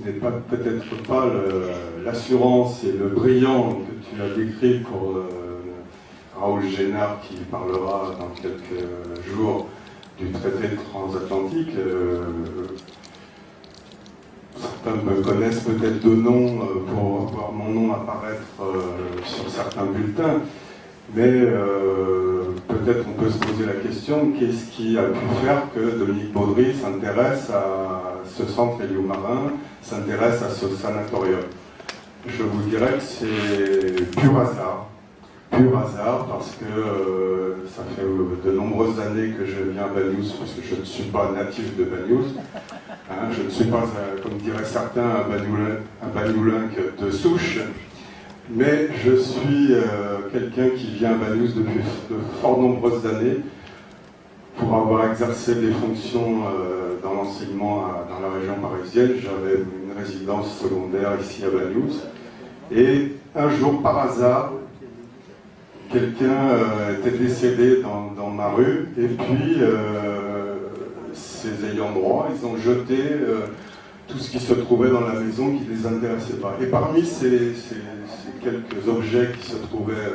n'est peut-être pas l'assurance et le brillant que tu as décrit pour Raoul Génard, qui parlera dans quelques jours du traité transatlantique. Certains me connaissent peut-être de nom pour voir mon nom apparaître sur certains bulletins, mais peut-être on peut se poser la question, qu'est-ce qui a pu faire que Dominique Baudry s'intéresse à ce centre héliomarin, s'intéresse à ce sanatorium? Je vous dirais que c'est pur hasard. Pur hasard, parce que ça fait de nombreuses années que je viens à Banyuls, parce que je ne suis pas natif de Banyuls. Hein, je ne suis pas, comme diraient certains, un Banyulinque de souche, mais je suis quelqu'un qui vient à Banyuls depuis de fort nombreuses années pour avoir exercé des fonctions dans l'enseignement dans la région parisienne. J'avais une résidence secondaire ici à Banyuls, et un jour, par hasard, quelqu'un était décédé dans ma rue, et puis ses ayants droit, ils ont jeté tout ce qui se trouvait dans la maison qui ne les intéressait pas. Et parmi ces quelques objets qui se trouvaient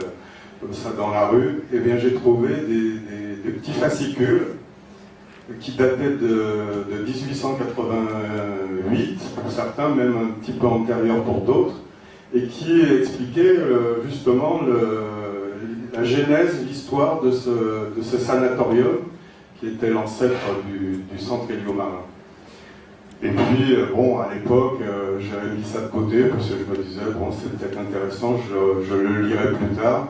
comme ça dans la rue, eh bien j'ai trouvé des petits fascicules qui dataient de 1888, pour certains, même un petit peu antérieurs pour d'autres, et qui expliquaient justement la genèse, l'histoire de ce sanatorium qui était l'ancêtre du centre héliomarin. Et puis, bon, à l'époque, j'avais mis ça de côté parce que je me disais, bon, c'est peut-être intéressant, je le lirai plus tard.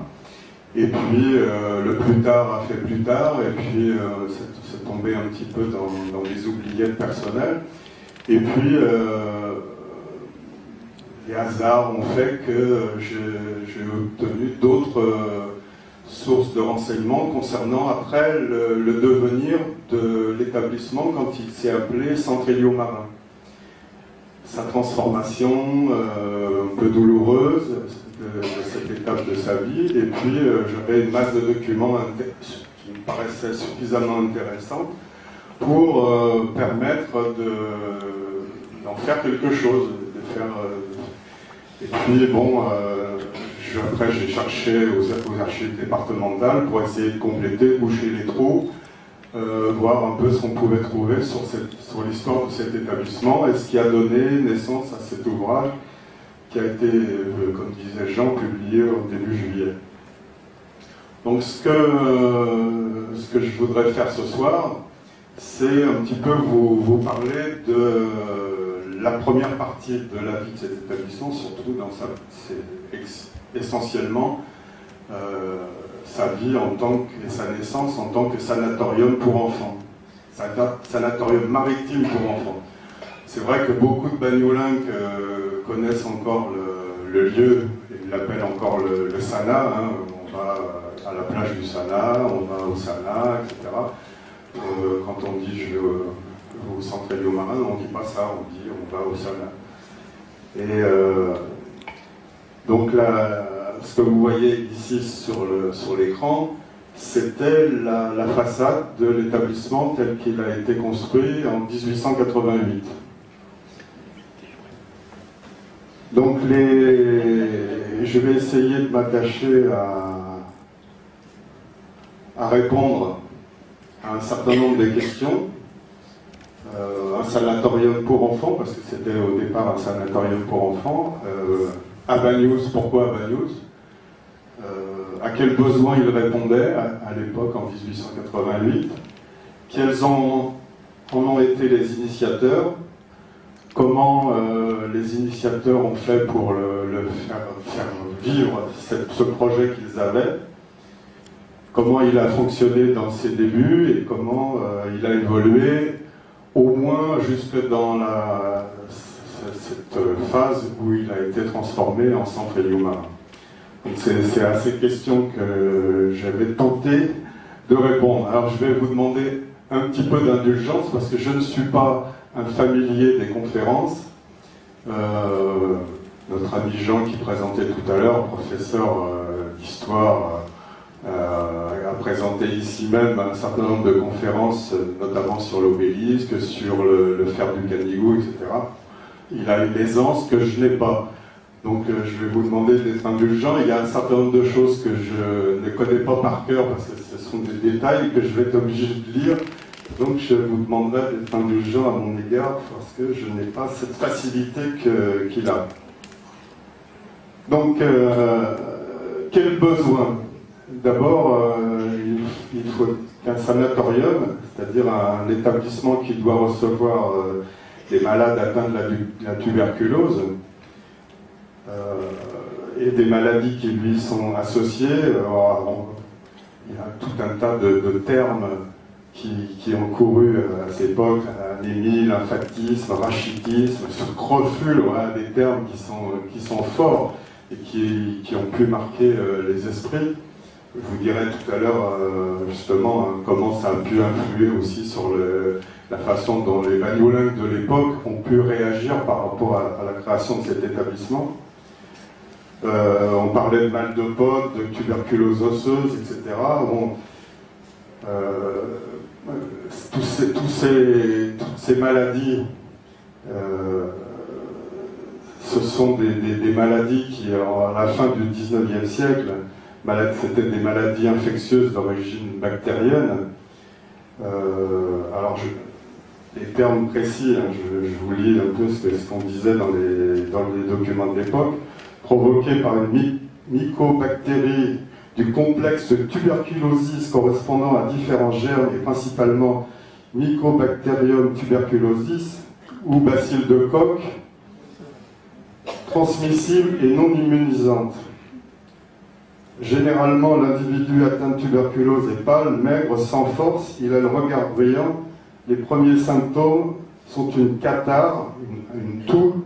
Et puis, le plus tard a fait plus tard, et puis, c'est tombé un petit peu dans les oubliettes personnelles. Et puis, les hasards ont fait que j'ai obtenu d'autres sources de renseignements concernant après le devenir de l'établissement quand il s'est appelé Centre héliomarin. Sa transformation un peu douloureuse de cette étape de sa vie, et puis j'avais une masse de documents qui me paraissaient suffisamment intéressants pour permettre d'en faire quelque chose, de faire... Et puis bon, après j'ai cherché aux archives départementales pour essayer de compléter, boucher les trous, voir un peu ce qu'on pouvait trouver sur l'histoire de cet établissement et ce qui a donné naissance à cet ouvrage qui a été, comme disait Jean, publié au début juillet. Donc ce que je voudrais faire ce soir, c'est un petit peu vous parler de la première partie de la vie de cet établissement, surtout dans essentiellement sa vie et sa naissance en tant que sanatorium pour enfants, sanatorium maritime pour enfants. C'est vrai que beaucoup de Bagnolinques connaissent encore le lieu, ils l'appellent encore le Sana, hein. On va à la plage du Sana, on va au Sana, etc. Quand on dit je vais au centre héliomarin, on ne dit pas ça, on dit on va au Sana. Et donc là, ce que vous voyez ici sur l'écran, c'était la façade de l'établissement tel qu'il a été construit en 1888. Donc je vais essayer de m'attacher à répondre à un certain nombre de questions. Un sanatorium pour enfants, parce que c'était au départ un sanatorium pour enfants. À Banyuls, pourquoi à Banyuls? À quels besoins il répondait à l'époque, en 1888? Quels en ont été les initiateurs? Comment les initiateurs ont fait pour le faire vivre ce projet qu'ils avaient? Comment il a fonctionné dans ses débuts et comment il a évolué, au moins jusque dans cette phase où il a été transformé en centre héliomarin. C'est à ces questions que j'avais tenté de répondre. Alors je vais vous demander un petit peu d'indulgence parce que je ne suis pas un familier des conférences. Notre ami Jean qui présentait tout à l'heure, professeur d'histoire, a présenté ici même un certain nombre de conférences, notamment sur l'obélisque, sur le fer du Canigou, etc. il a une aisance que je n'ai pas. Donc je vais vous demander d'être indulgent. Il y a un certain nombre de choses que je ne connais pas par cœur parce que ce sont des détails que je vais être obligé de lire. Donc je vous demanderai d'être indulgent à mon égard parce que je n'ai pas cette facilité qu'il a. Donc quel besoin? D'abord, il faut qu'un sanatorium, c'est-à-dire un établissement qui doit recevoir des malades atteints de la tuberculose, et des maladies qui lui sont associées. Il y a tout un tas de termes qui ont couru à cette époque: anémie, lymphatisme, rachitisme, scrofule, voilà, des termes qui sont forts et qui ont pu marquer les esprits. Je vous dirai tout à l'heure justement comment ça a pu influer aussi sur la façon dont les magnolingues de l'époque ont pu réagir par rapport à la création de cet établissement. On parlait de mal de pote, de tuberculose osseuse, etc. Bon, toutes ces maladies, ce sont des maladies qui, à la fin du 19e siècle, c'était des maladies infectieuses d'origine bactérienne. Alors, les termes précis, hein, je vous lis un peu ce qu'on disait dans les documents de l'époque. Provoquée par une mycobactérie du complexe tuberculosis correspondant à différents germes et principalement Mycobacterium tuberculosis ou bacille de Koch, transmissible et non immunisante. Généralement, l'individu atteint de tuberculose est pâle, maigre, sans force, il a le regard brillant. Les premiers symptômes sont une catarrhe, une toux,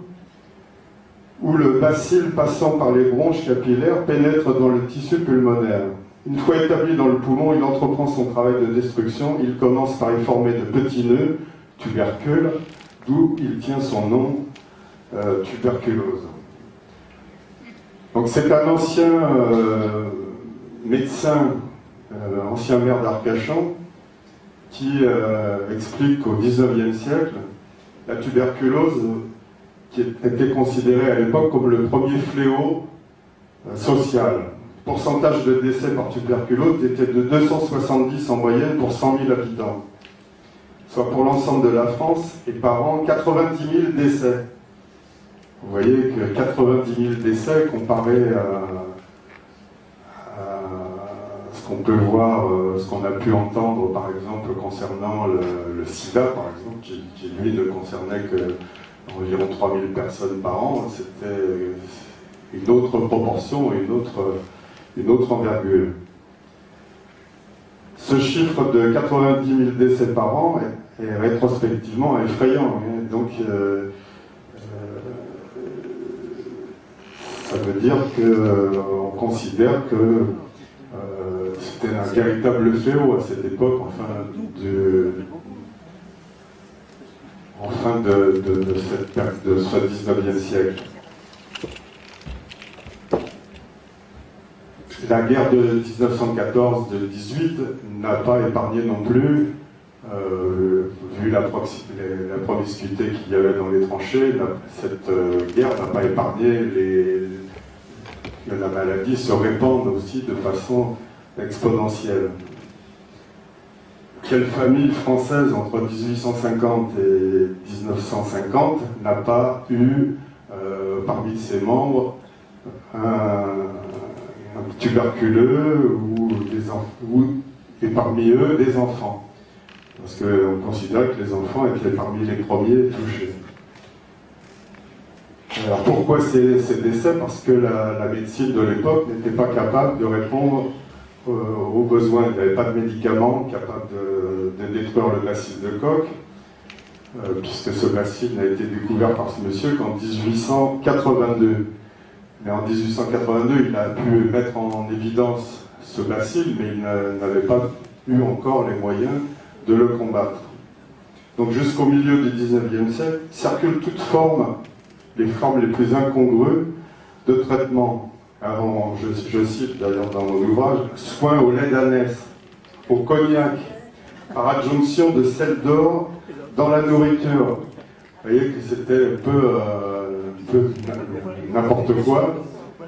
où le bacille passant par les bronches capillaires pénètre dans le tissu pulmonaire. Une fois établi dans le poumon, il entreprend son travail de destruction. Il commence par y former de petits nœuds, tubercules, d'où il tient son nom, tuberculose. Donc c'est un ancien médecin, ancien maire d'Arcachon, qui explique qu'au XIXe siècle, la tuberculose, qui était considéré à l'époque comme le premier fléau social. Le pourcentage de décès par tuberculose était de 270 en moyenne pour 100 000 habitants, soit pour l'ensemble de la France, et par an, 90 000 décès. Vous voyez que 90 000 décès comparé à ce qu'on peut voir, ce qu'on a pu entendre par exemple concernant le sida, par exemple, qui lui ne concernait que environ 3000 personnes par an. C'était une autre proportion et une autre envergure. Ce chiffre de 90 000 décès par an est rétrospectivement effrayant. Donc, ça veut dire qu'on considère que c'était un véritable fléau à cette époque, de ce 19e siècle. La guerre de 1914-18 n'a pas épargné non plus, vu la promiscuité qu'il y avait dans les tranchées, cette guerre n'a pas épargné que la maladie se répande aussi de façon exponentielle. Quelle famille française entre 1850 et 1950 n'a pas eu parmi ses membres un tuberculeux et parmi eux des enfants? Parce qu'on considère que les enfants étaient parmi les premiers touchés. Alors pourquoi ces décès? Parce que la médecine de l'époque n'était pas capable de répondre aux besoins. Il n'y avait pas de médicaments capables de détruire le bacille de Koch, puisque ce bacille n'a été découvert par ce monsieur qu'en 1882. Mais en 1882, il a pu mettre en évidence ce bacille, mais il n'avait pas eu encore les moyens de le combattre. Donc jusqu'au milieu du 19e siècle, circulent toutes formes, les formes les plus incongrues de traitement. Alors, je cite d'ailleurs dans mon ouvrage, soins au lait d'ânesse, au cognac, par adjonction de sel d'or dans la nourriture, voyez que c'était un peu n'importe quoi,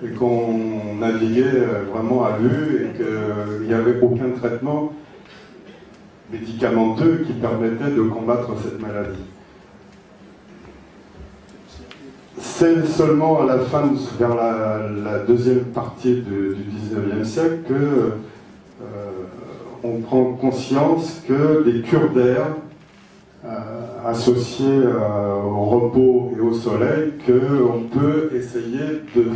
et qu'on naviguait vraiment à vue, et qu'il n'y avait aucun traitement médicamenteux qui permettait de combattre cette maladie. C'est seulement à la fin, vers la deuxième partie du XIXe siècle, que on prend conscience que des cures d'air associées au repos et au soleil, qu'on peut essayer de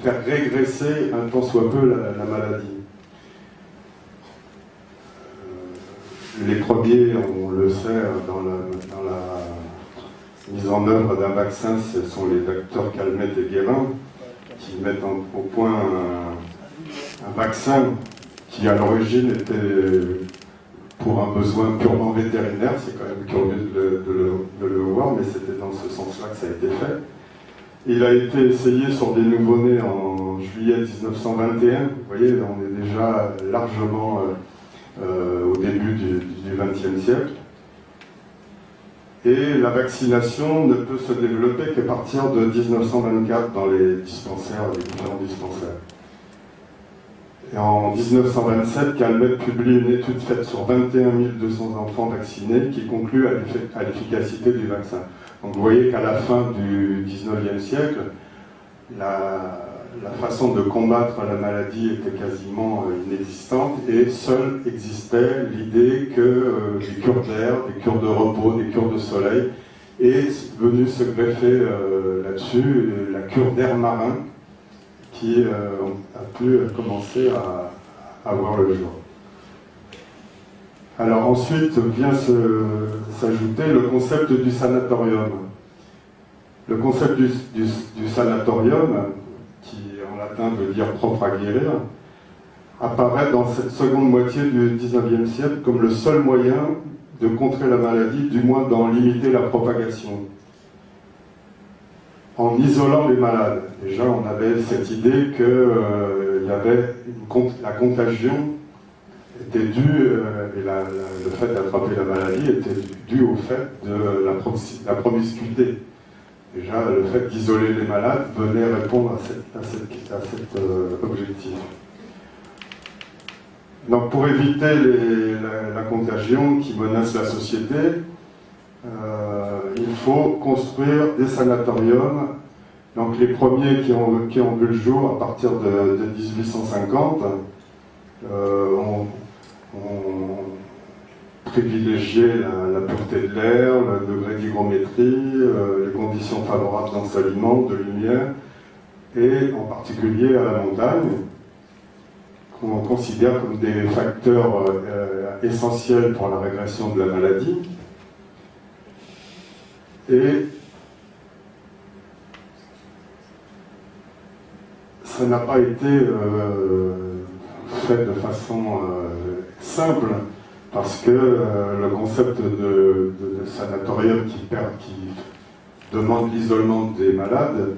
faire régresser un tant soit peu la maladie. Les premiers, on le sait, dans la mise en œuvre d'un vaccin, ce sont les docteurs Calmette et Guérin, qui mettent au point un vaccin qui à l'origine était pour un besoin purement vétérinaire. C'est quand même curieux de le voir, mais c'était dans ce sens-là que ça a été fait. Il a été essayé sur des nouveau-nés en juillet 1921. Vous voyez, on est déjà largement au début du XXe siècle. Et la vaccination ne peut se développer qu'à partir de 1924 dans les dispensaires, les différents dispensaires. Et en 1927, Calmette publie une étude faite sur 21 200 enfants vaccinés qui conclut à l'efficacité du vaccin. Donc vous voyez qu'à la fin du XIXe siècle, la façon de combattre la maladie était quasiment inexistante, et seule existait l'idée que des cures d'air, des cures de repos, des cures de soleil, est venue se greffer là-dessus la cure d'air marin, qui a pu commencer à voir le jour. Alors ensuite vient s'ajouter le concept du sanatorium. Le concept du sanatorium, qui en latin veut dire propre à guérir, apparaît dans cette seconde moitié du XIXe siècle comme le seul moyen de contrer la maladie, du moins d'en limiter la propagation. En isolant les malades. Déjà, on avait cette idée que y avait la contagion était due, et le fait d'attraper la maladie était dû au fait de la promiscuité. Déjà, le fait d'isoler les malades venait répondre à cet objectif. Donc, pour éviter la contagion qui menace la société, il faut construire des sanatoriums. Donc les premiers qui ont vu le jour à partir de 1850 ont privilégié la pureté de l'air, le degré d'hygrométrie, les conditions favorables d'ensoleillement, de lumière, et en particulier à la montagne, qu'on considère comme des facteurs essentiels pour la régression de la maladie. Et ça n'a pas été fait de façon simple, parce que le concept de sanatorium qui demande l'isolement des malades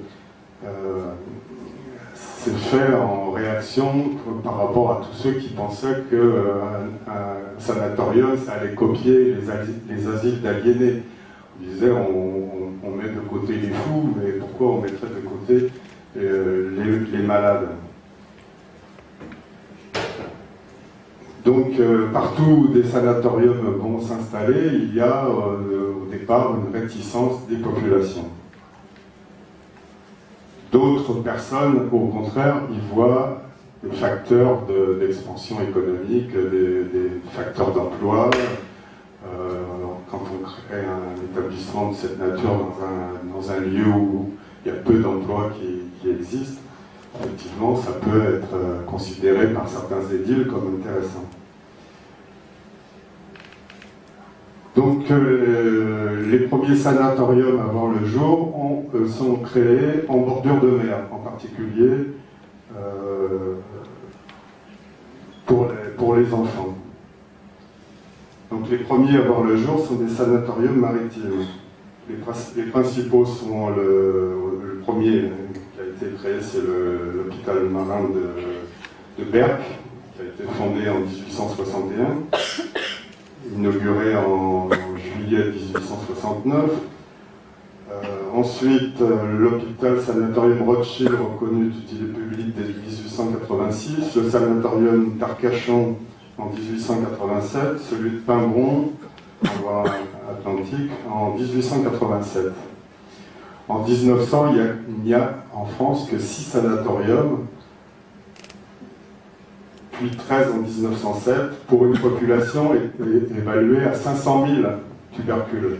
s'est fait en réaction par rapport à tous ceux qui pensaient qu'un sanatorium, ça allait copier les asiles d'aliénés. On disait, on met de côté les fous, mais pourquoi on mettrait de côté les malades? Donc, partout où des sanatoriums vont s'installer, il y a au départ une réticence des populations. D'autres personnes, au contraire, y voient des facteurs d'expansion économique, des facteurs d'emploi. Quand on crée un établissement de cette nature dans un lieu où il y a peu d'emplois qui existent, effectivement, ça peut être considéré par certains édiles comme intéressant. Donc, les premiers sanatoriums à voir le jour sont créés en bordure de mer, en particulier pour les enfants. Donc, les premiers à voir le jour sont des sanatoriums maritimes. Les principaux sont le premier qui a été créé, c'est l'hôpital marin de Berck, qui a été fondé en 1861, inauguré en juillet 1869. Ensuite, l'hôpital sanatorium Rothschild, reconnu d'utilité publique dès 1886, le sanatorium d'Arcachon en 1887, celui de Pimbron, en Loire-Atlantique, en 1887. En 1900, il n'y a en France que 6 sanatoriums, puis 13 en 1907, pour une population évaluée à 500 000 tuberculeux.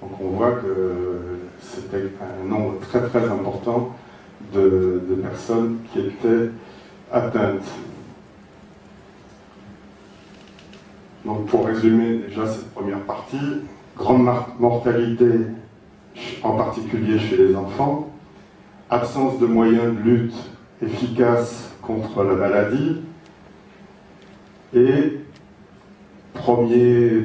Donc on voit que c'était un nombre très très important de personnes qui étaient atteintes. Donc pour résumer déjà cette première partie, grande mortalité, en particulier chez les enfants, absence de moyens de lutte efficaces contre la maladie, et premier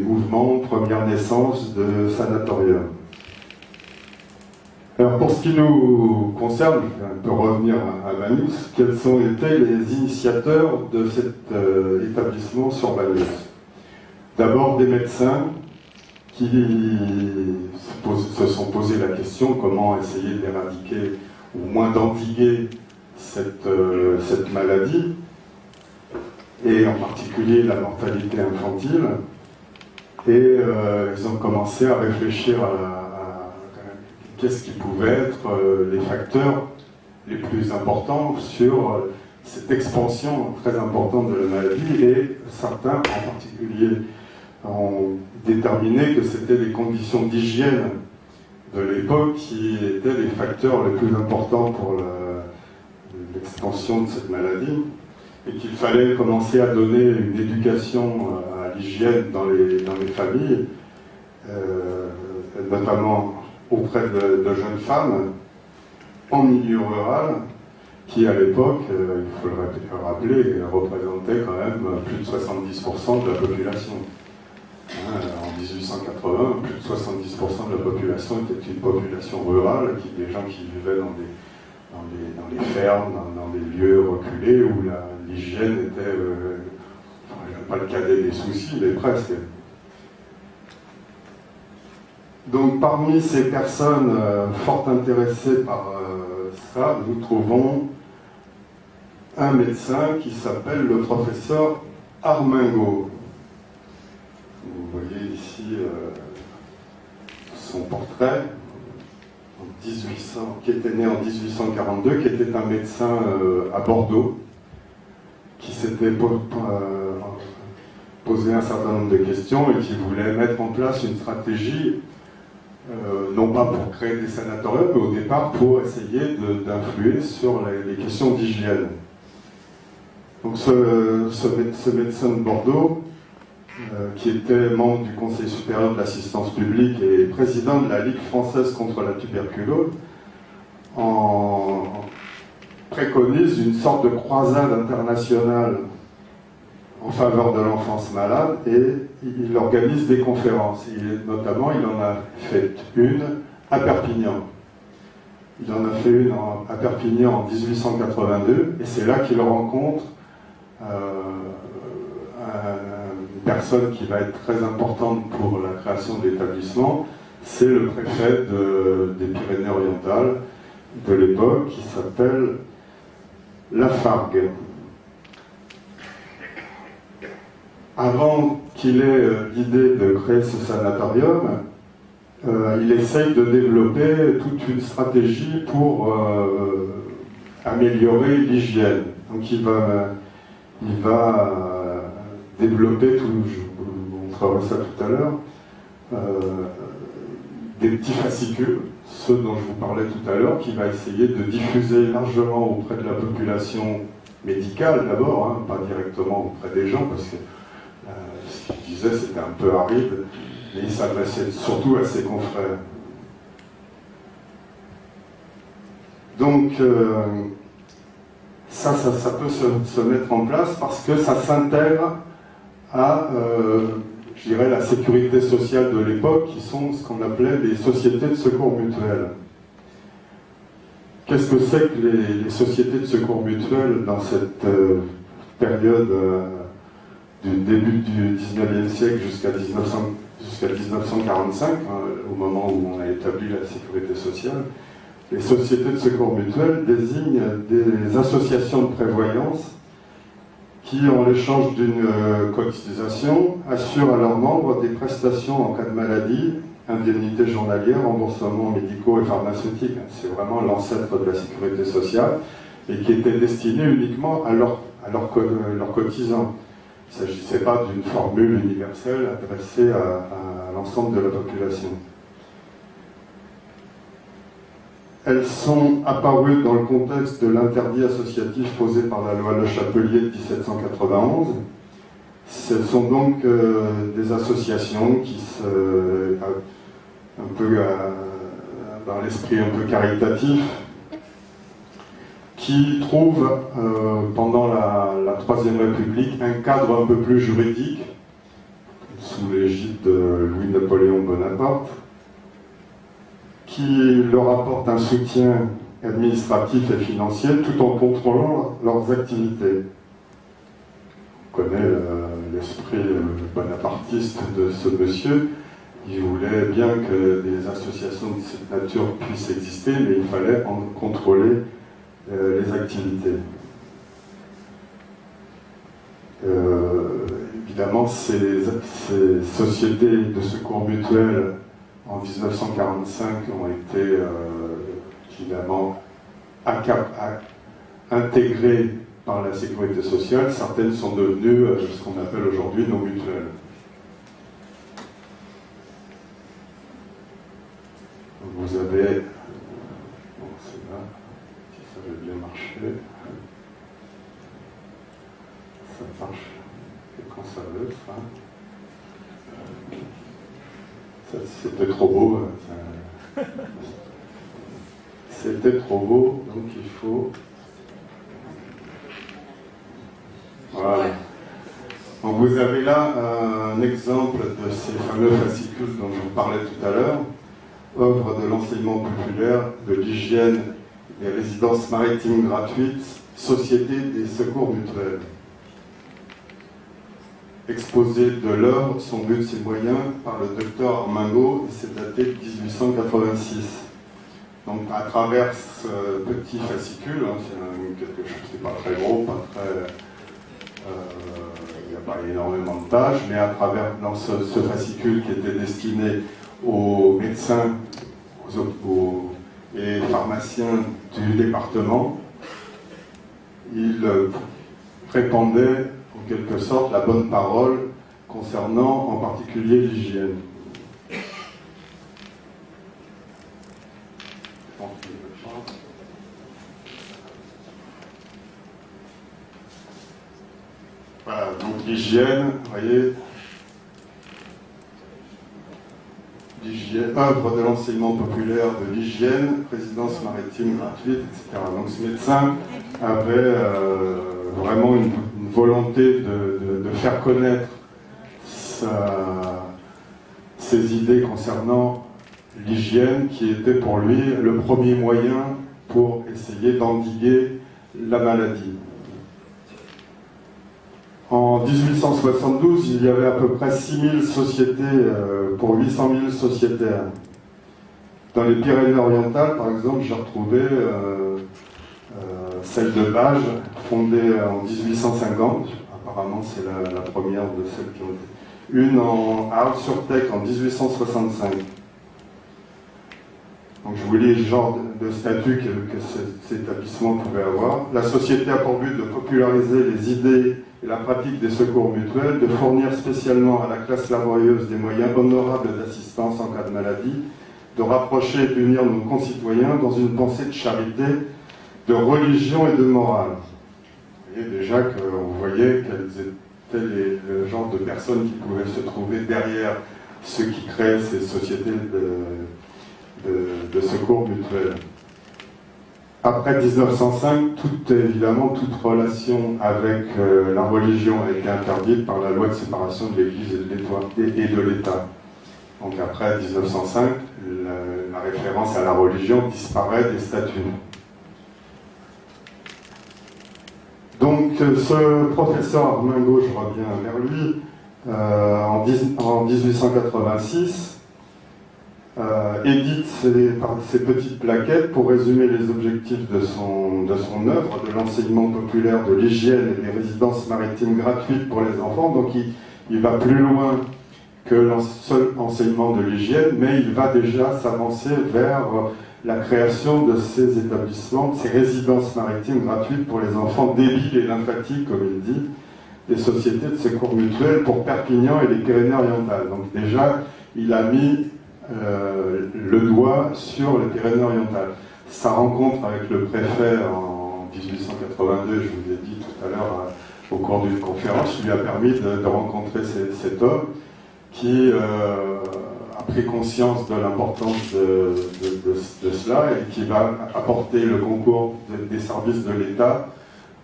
mouvement, première naissance de sanatorium. Alors pour ce qui nous concerne, je vais un peu revenir à Vanus, quels ont été les initiateurs de cet établissement sur Vanus? D'abord des médecins qui se sont posé la question comment essayer d'éradiquer, ou moins d'endiguer cette maladie, et en particulier la mortalité infantile. Et ils ont commencé à réfléchir à qu'est-ce qui pouvait être les facteurs les plus importants sur cette expansion très importante de la maladie, et certains en particulier ont déterminé que c'était les conditions d'hygiène de l'époque qui étaient les facteurs les plus importants pour l'expansion de cette maladie, et qu'il fallait commencer à donner une éducation à l'hygiène dans les familles, notamment auprès de jeunes femmes en milieu rural, qui à l'époque, il faut le rappeler, représentait quand même plus de 70% de la population. En 1880, plus de 70% de la population était une population rurale, des gens qui vivaient dans les fermes, dans des lieux reculés où l'hygiène était, pas le cadet des soucis, mais presque. Donc parmi ces personnes fort intéressées par ça, nous trouvons un médecin qui s'appelle le professeur Armingaud. Vous voyez ici son portrait, qui était né en 1842, qui était un médecin à Bordeaux, qui s'était posé un certain nombre de questions et qui voulait mettre en place une stratégie, non pas pour créer des sanatoriums, mais au départ pour essayer d'influer sur les questions d'hygiène. Donc ce médecin de Bordeaux, qui était membre du Conseil supérieur de l'assistance publique et président de la Ligue française contre la tuberculose, préconise une sorte de croisade internationale en faveur de l'enfance malade, et il organise des conférences. Notamment, il en a fait une à Perpignan. Il en a fait une à Perpignan en 1882, et c'est là qu'il rencontre une personne qui va être très importante pour la création de l'établissement. C'est le préfet des Pyrénées-Orientales de l'époque, qui s'appelle Lafargue. Avant qu'il ait l'idée de créer ce sanatorium, il essaye de développer toute une stratégie pour améliorer l'hygiène. Donc il va développer, je vous montrerai ça tout à l'heure, des petits fascicules, ceux dont je vous parlais tout à l'heure, qui va essayer de diffuser largement auprès de la population médicale d'abord, pas directement auprès des gens, parce que ce qu'il disait c'était un peu aride, mais il s'adressait surtout à ses confrères. Donc ça peut se mettre en place parce que ça s'intègre à, je dirais, la sécurité sociale de l'époque, qui sont ce qu'on appelait les sociétés de secours mutuels. Qu'est-ce que c'est que les sociétés de secours mutuels dans cette période du début du 19e siècle jusqu'à jusqu'à 1945, hein, au moment où on a établi la sécurité sociale, les sociétés de secours mutuel désignent des associations de prévoyance qui, en l'échange d'une cotisation, assurent à leurs membres des prestations en cas de maladie, indemnités journalières, remboursements médicaux et pharmaceutiques. C'est vraiment l'ancêtre de la sécurité sociale et qui était destiné uniquement à leurs cotisants. Il ne s'agissait pas d'une formule universelle adressée à l'ensemble de la population. Elles sont apparues dans le contexte de l'interdit associatif posé par la loi Le Chapelier de 1791. Ce sont donc des associations qui un peu dans l'esprit un peu caritatif, qui trouvent pendant la Troisième République un cadre un peu plus juridique, sous l'égide de Louis-Napoléon Bonaparte, qui leur apporte un soutien administratif et financier tout en contrôlant leurs activités. On connaît l'esprit bonapartiste de ce monsieur. Il voulait bien que des associations de cette nature puissent exister, mais il fallait en contrôler les activités. Évidemment, ces sociétés de secours mutuel en 1945 ont été évidemment intégrées par la sécurité sociale. Certaines sont devenues ce qu'on appelle aujourd'hui nos mutuelles. Vous avez, bon, c'est là, si ça veut bien marcher, ça marche, et quand ça veut, ça c'était trop beau, c'était trop beau, donc il faut, voilà. Donc vous avez là un exemple de ces fameux fascicules dont je vous parlais tout à l'heure, œuvre de l'enseignement populaire, de l'hygiène, des résidences maritimes gratuites, Société des secours mutuels. Exposé de l'œuvre, son but et moyens, par le docteur Armingaud, et c'est daté de 1886. Donc à travers ce petit fascicule, hein, c'est quelque chose, c'est pas très gros, pas très... il n'y a pas énormément de pages, mais à travers dans ce fascicule qui était destiné aux médecins et pharmaciens du département, il répandait en quelque sorte la bonne parole concernant en particulier l'hygiène. Voilà, donc l'hygiène, vous voyez, œuvre de l'enseignement populaire de l'hygiène, résidence maritime gratuite, etc. Donc ce médecin avait vraiment une volonté de faire connaître ses idées concernant l'hygiène, qui était pour lui le premier moyen pour essayer d'endiguer la maladie. En 1872, il y avait à peu près 6000 sociétés pour 800 000 sociétaires. Dans les Pyrénées-Orientales, par exemple, j'ai retrouvé celle de Bages, fondée en 1850. Apparemment, c'est la première de celles qui ont été. Une à Arles-sur-Tech en 1865. Donc je vous lis le genre de statut que cet établissement pouvait avoir. La société a pour but de populariser les idées et la pratique des secours mutuels, de fournir spécialement à la classe laborieuse des moyens honorables d'assistance en cas de maladie, de rapprocher et d'unir nos concitoyens dans une pensée de charité, de religion et de morale. Vous voyez déjà que vous voyez quels étaient le genre de personnes qui pouvaient se trouver derrière ceux qui créaient ces sociétés de secours mutuels. Après 1905, évidemment, toute relation avec la religion a été interdite par la loi de séparation de l'Église et de l'État. Donc après 1905, la référence à la religion disparaît des statuts. Donc ce professeur Armingaud, je reviens vers lui, en 1886, édite ces petites plaquettes pour résumer les objectifs de son œuvre, de l'enseignement populaire de l'hygiène et des résidences maritimes gratuites pour les enfants. Donc il va plus loin que le seul enseignement de l'hygiène, mais il va déjà s'avancer vers la création de ces établissements, de ces résidences maritimes gratuites pour les enfants débiles et lymphatiques, comme il dit, des sociétés de secours mutuels pour Perpignan et les Pyrénées-Orientales. Donc déjà, il a mis le doigt sur les Pyrénées-Orientales. Sa rencontre avec le préfet en 1882, je vous l'ai dit tout à l'heure au cours d'une conférence, lui a permis de rencontrer cet homme qui a pris conscience de l'importance de cela et qui va apporter le concours des services de l'État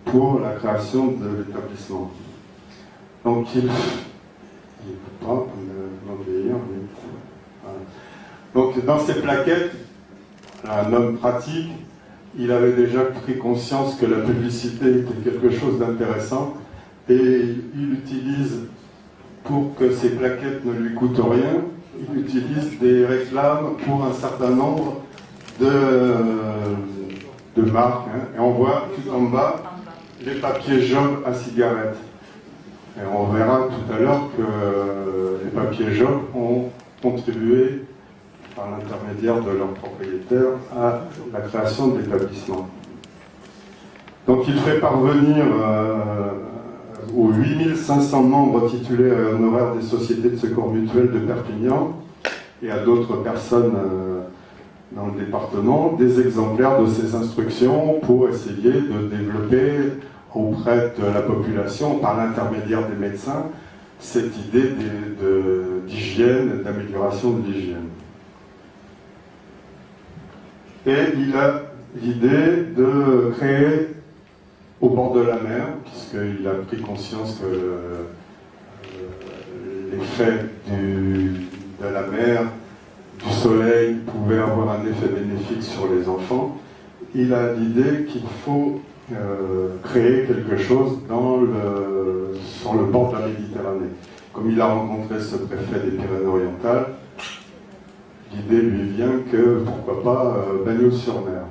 pour la création de l'établissement. Donc il ne peut pas m'obéir. Donc dans ces plaquettes, un homme pratique, il avait déjà pris conscience que la publicité était quelque chose d'intéressant et il utilise, pour que ces plaquettes ne lui coûtent rien, il utilise des réclames pour un certain nombre de marques. Et on voit tout en bas les papiers Job à cigarettes. Et on verra tout à l'heure que les papiers Job ont contribué, par l'intermédiaire de leurs propriétaires, à la création de l'établissement. Donc il fait parvenir aux 8500 membres titulaires et honoraires des sociétés de secours mutuels de Perpignan et à d'autres personnes dans le département des exemplaires de ces instructions pour essayer de développer auprès de la population, par l'intermédiaire des médecins, cette idée d'hygiène, d'amélioration de l'hygiène. Et il a l'idée de créer au bord de la mer, puisqu'il a pris conscience que l'effet de la mer, du soleil, pouvait avoir un effet bénéfique sur les enfants. Il a l'idée qu'il faut créer quelque chose sur le bord de la Méditerranée. Comme il a rencontré ce préfet des Pyrénées-Orientales, l'idée lui vient que, pourquoi pas, Bagnols-sur-Mer.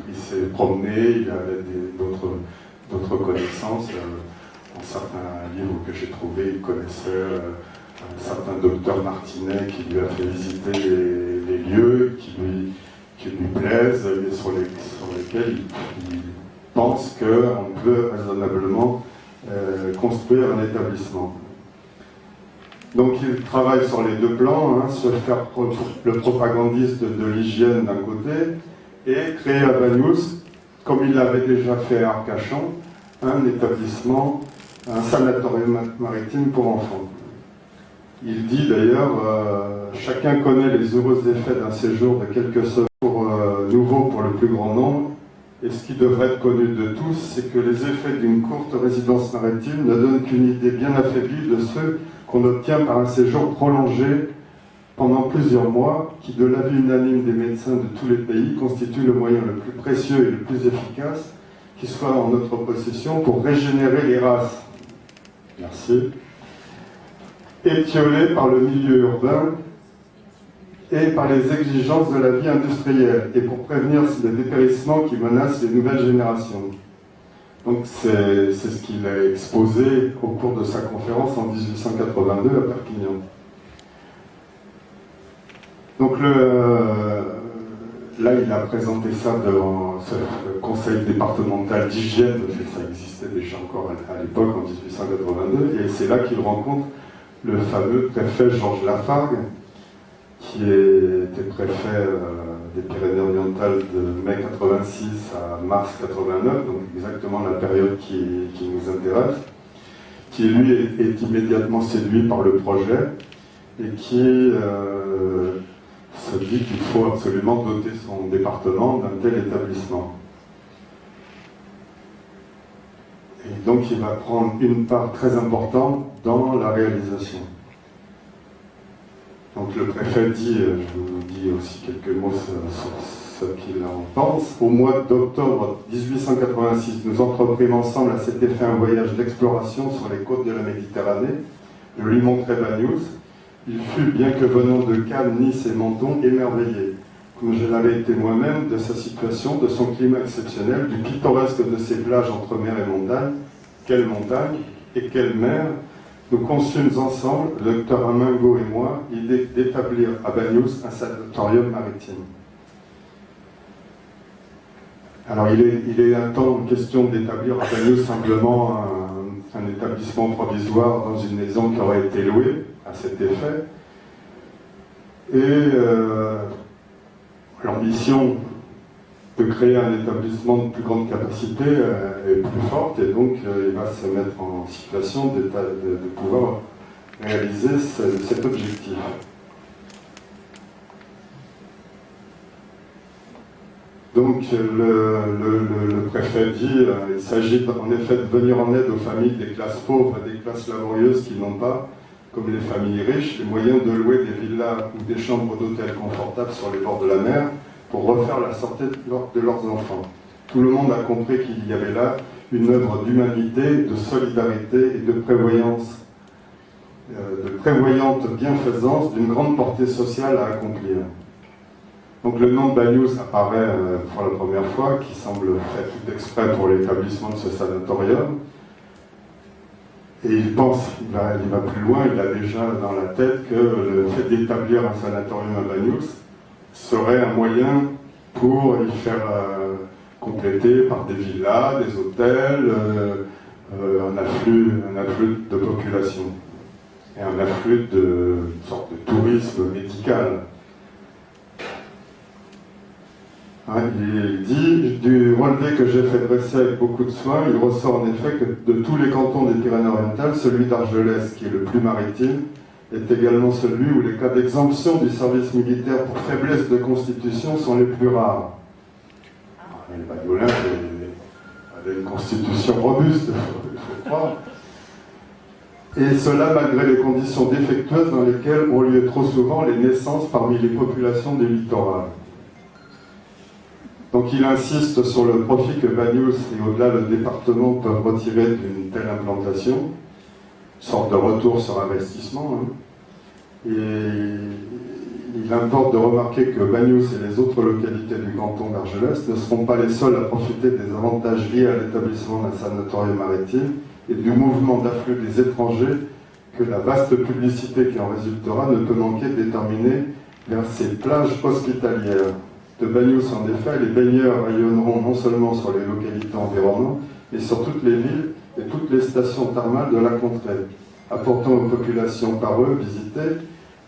Il s'est promené, il avait d'autres connaissances. Dans certains livres que j'ai trouvés, il connaissait un certain docteur Martinet qui lui a fait visiter les lieux qui lui plaisent et sur lesquels il pense qu'on peut raisonnablement construire un établissement. Donc il travaille sur les deux plans, se faire le propagandiste de l'hygiène d'un côté, et créer à Bagnols, comme il l'avait déjà fait à Arcachon, un établissement, un sanatorium maritime pour enfants. Il dit d'ailleurs, chacun connaît les heureux effets d'un séjour de quelques secours nouveaux pour le plus grand nombre, et ce qui devrait être connu de tous, c'est que les effets d'une courte résidence maritime ne donnent qu'une idée bien affaiblie de ceux qu'on obtient par un séjour prolongé pendant plusieurs mois, qui, de l'avis unanime des médecins de tous les pays, constitue le moyen le plus précieux et le plus efficace qui soit en notre possession pour régénérer les races. Merci. Étiolées par le milieu urbain et par les exigences de la vie industrielle, et pour prévenir le dépérissement qui menace les nouvelles générations. Donc c'est ce qu'il a exposé au cours de sa conférence en 1882 à Perpignan. Donc là, il a présenté ça devant le conseil départemental d'hygiène, parce que ça existait déjà encore à l'époque, en 1882, et c'est là qu'il rencontre le fameux préfet Georges Lafargue, qui était préfet des Pyrénées-Orientales de mai 86 à mars 89, donc exactement la période qui nous intéresse, qui lui est immédiatement séduit par le projet et qui se dit qu'il faut absolument doter son département d'un tel établissement. Et donc il va prendre une part très importante dans la réalisation. Donc le préfet dit, je vous dis aussi quelques mots sur ce qu'il en pense. Au mois d'octobre 1886, nous entreprîmes ensemble à cet effet un voyage d'exploration sur les côtes de la Méditerranée, Je lui montrai Banyuls. Il fut, bien que venant de Cannes, Nice et Menton, émerveillé, comme je l'avais été moi-même, de sa situation, de son climat exceptionnel, du pittoresque de ses plages entre mer et montagne. Quelle montagne et quelle mer! Nous conçûmes ensemble, le docteur Amingo et moi, l'idée d'établir à Banyuls un sanatorium maritime. Alors il est un temps question d'établir à Banyuls simplement un établissement provisoire dans une maison qui aurait été louée à cet effet. Et l'ambition de créer un établissement de plus grande capacité est plus forte, et donc il va se mettre en situation de pouvoir réaliser cet objectif. Donc le préfet dit il s'agit en effet de venir en aide aux familles des classes pauvres et des classes laborieuses qui n'ont pas, comme les familles riches, les moyens de louer des villas ou des chambres d'hôtel confortables sur les bords de la mer pour refaire la sortie de leurs enfants. Tout le monde a compris qu'il y avait là une œuvre d'humanité, de solidarité et de prévoyance, de prévoyante bienfaisance d'une grande portée sociale à accomplir. Donc le nom de Banyuls apparaît pour la première fois, qui semble fait tout exprès pour l'établissement de ce sanatorium. Et il pense, il va plus loin, il a déjà dans la tête que le fait d'établir un sanatorium à Banyuls serait un moyen pour y faire compléter par des villas, des hôtels, un afflux de population et un afflux de sorte de tourisme médical. Il dit, du relevé que j'ai fait dresser avec beaucoup de soin, il ressort en effet que de tous les cantons des Pyrénées-Orientales, celui d'Argelès, qui est le plus maritime, est également celui où les cas d'exemption du service militaire pour faiblesse de constitution sont les plus rares. Les Bagnolins avaient une constitution robuste, il faut croire. Et cela malgré les conditions défectueuses dans lesquelles ont lieu trop souvent les naissances parmi les populations du littoral. Donc il insiste sur le profit que Banyuls et au-delà le département peuvent retirer d'une telle implantation, une sorte de retour sur investissement. Et il importe de remarquer que Banyuls et les autres localités du canton d'Argelès ne seront pas les seuls à profiter des avantages liés à l'établissement d'un sanatorium maritime et du mouvement d'afflux des étrangers que la vaste publicité qui en résultera ne peut manquer de déterminer vers ces plages hospitalières. De Banyuls, en effet, les baigneurs rayonneront non seulement sur les localités environnantes, mais sur toutes les villes et toutes les stations thermales de la contrée, apportant aux populations par eux visitées,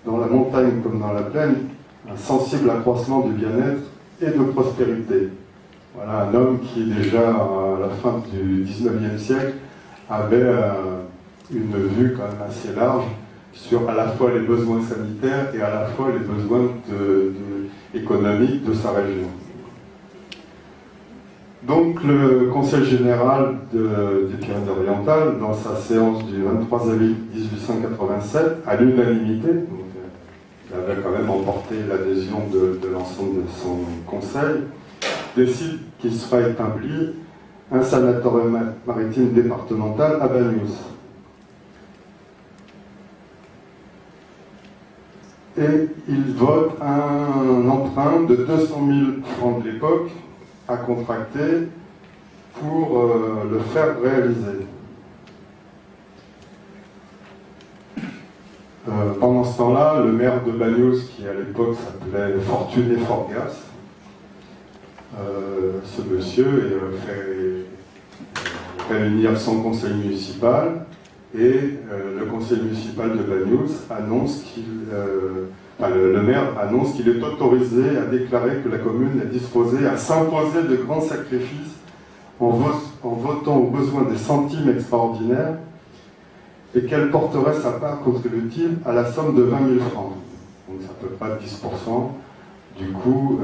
dans la montagne comme dans la plaine, un sensible accroissement du bien-être et de prospérité. Voilà un homme qui, déjà à la fin du XIXe siècle, avait une vue quand même assez large sur à la fois les besoins sanitaires et à la fois les besoins économiques de sa région. Donc le Conseil général des Pyrénées-Orientales, dans sa séance du 23 avril 1887, à l'unanimité, il avait quand même emporté l'adhésion de l'ensemble de son conseil, décide qu'il sera établi un sanatorium maritime départemental à Banyuls. Et il vote un emprunt de 200 000 francs de l'époque à contracter pour le faire réaliser. Pendant ce temps-là, le maire de Banyuls, qui à l'époque s'appelait Fortuné Forgas, ce monsieur fait réunir son conseil municipal, et le conseil municipal de Banyuls annonce le maire annonce qu'il est autorisé à déclarer que la commune est disposée à s'imposer de grands sacrifices en votant aux besoins des centimes extraordinaires, et qu'elle porterait sa part contributive à la somme de 20 000 francs. Donc ça ne peut pas être 10% du coût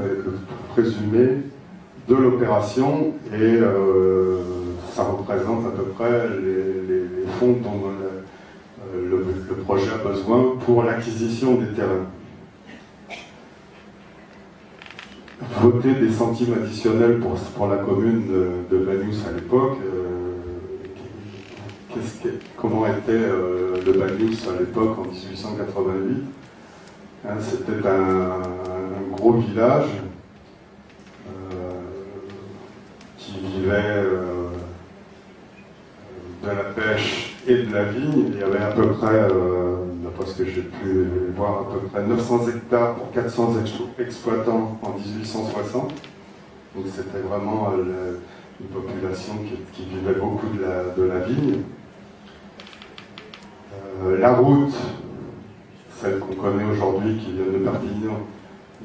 présumé de l'opération, et ça représente à peu près les fonds dont le projet a besoin pour l'acquisition des terrains. Voter des centimes additionnels pour la commune de Banyuls à l'époque, qu'est-ce comment était le Banyuls à l'époque, en 1888. Hein, c'était un gros village qui vivait de la pêche et de la vigne. Il y avait à peu près, d'après ce que j'ai pu voir, à peu près 900 hectares pour 400 exploitants en 1860. Donc c'était vraiment une population qui vivait beaucoup de la vigne. La route, celle qu'on connaît aujourd'hui, qui vient de Perpignan,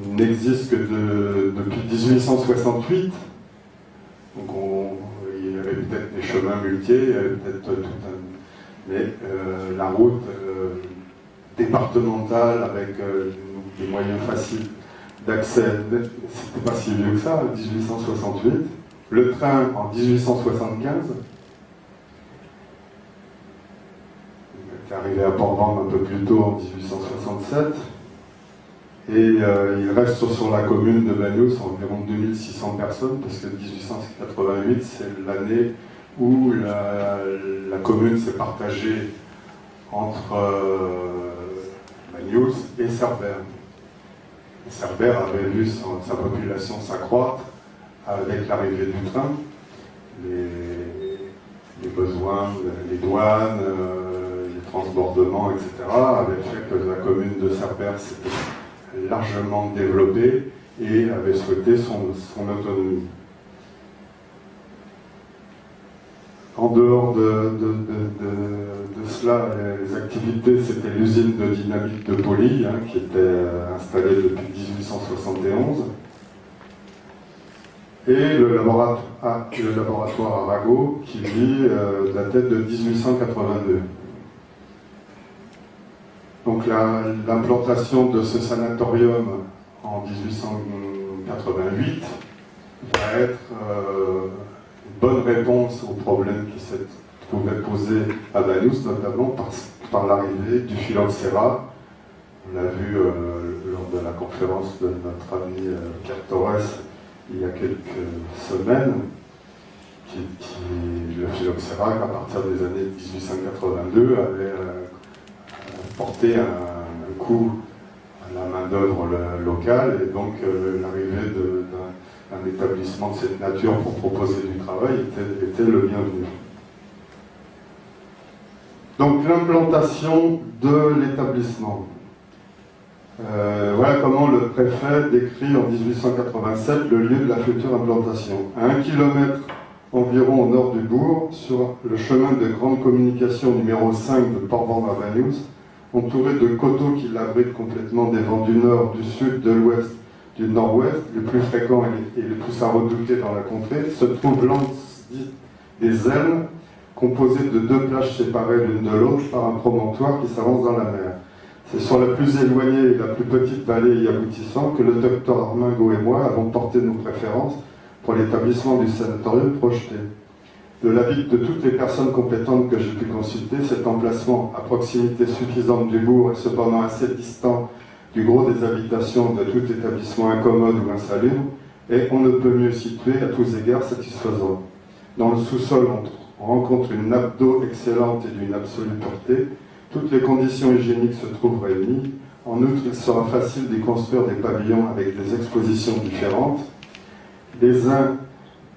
n'existe que depuis 1868. Donc il y avait peut-être des chemins muletiers, il y avait peut-être tout un... Mais la route départementale avec des moyens faciles d'accès, c'était pas si vieux que ça, 1868. Le train en 1875. Il est arrivé à Port-Vendre un peu plus tôt, en 1867. Et il reste sur la commune de Banyuls environ 2600 personnes, parce que 1888, c'est l'année où la commune s'est partagée entre Banyuls et Cerbère. Cerbère avait vu sa population s'accroître avec l'arrivée du train, les besoins, les douanes, les transbordements, etc., avaient fait que la commune de Cerbère s'était largement développée et avait souhaité son autonomie. En dehors de cela, les activités, c'était l'usine de dynamite de Poly, hein, qui était installée depuis 1871, et le laboratoire Arago, qui lui datait de 1882. Donc l'implantation de ce sanatorium en 1888 va être une bonne réponse aux problèmes qui se trouvaient posés à Banyuls, notamment par l'arrivée du phylloxéra. On l'a vu lors de la conférence de notre ami Pierre Torres il y a quelques semaines, le phylloxéra, à partir des années 1882, avait porté un coup à la main-d'œuvre locale, et donc l'arrivée d'un établissement de cette nature pour proposer du travail était le bienvenu. Donc l'implantation de l'établissement. Voilà comment le préfet décrit en 1887 le lieu de la future implantation. À 1 kilomètre environ au nord du bourg, sur le chemin de grande communication numéro 5 de Port-Vendre à Banyuls, entouré de coteaux qui l'abritent complètement des vents du nord, du sud, de l'ouest, du nord-ouest, les plus fréquents et les plus à redouter dans la contrée, se trouve l'anse dite des Elmes, composée de 2 plages séparées l'une de l'autre par un promontoire qui s'avance dans la mer. C'est sur la plus éloignée et la plus petite vallée y aboutissant que le docteur Armingo et moi avons porté nos préférences pour l'établissement du sanatorium projeté. De l'avis de toutes les personnes compétentes que j'ai pu consulter, cet emplacement à proximité suffisante du bourg et cependant assez distant du gros des habitations de tout établissement incommode ou insalubre est on ne peut mieux situé à tous égards satisfaisant. Dans le sous-sol, on rencontre une nappe d'eau excellente et d'une absolue pureté. Toutes les conditions hygiéniques se trouvent réunies. En outre, il sera facile d'y construire des pavillons avec des expositions différentes. Les uns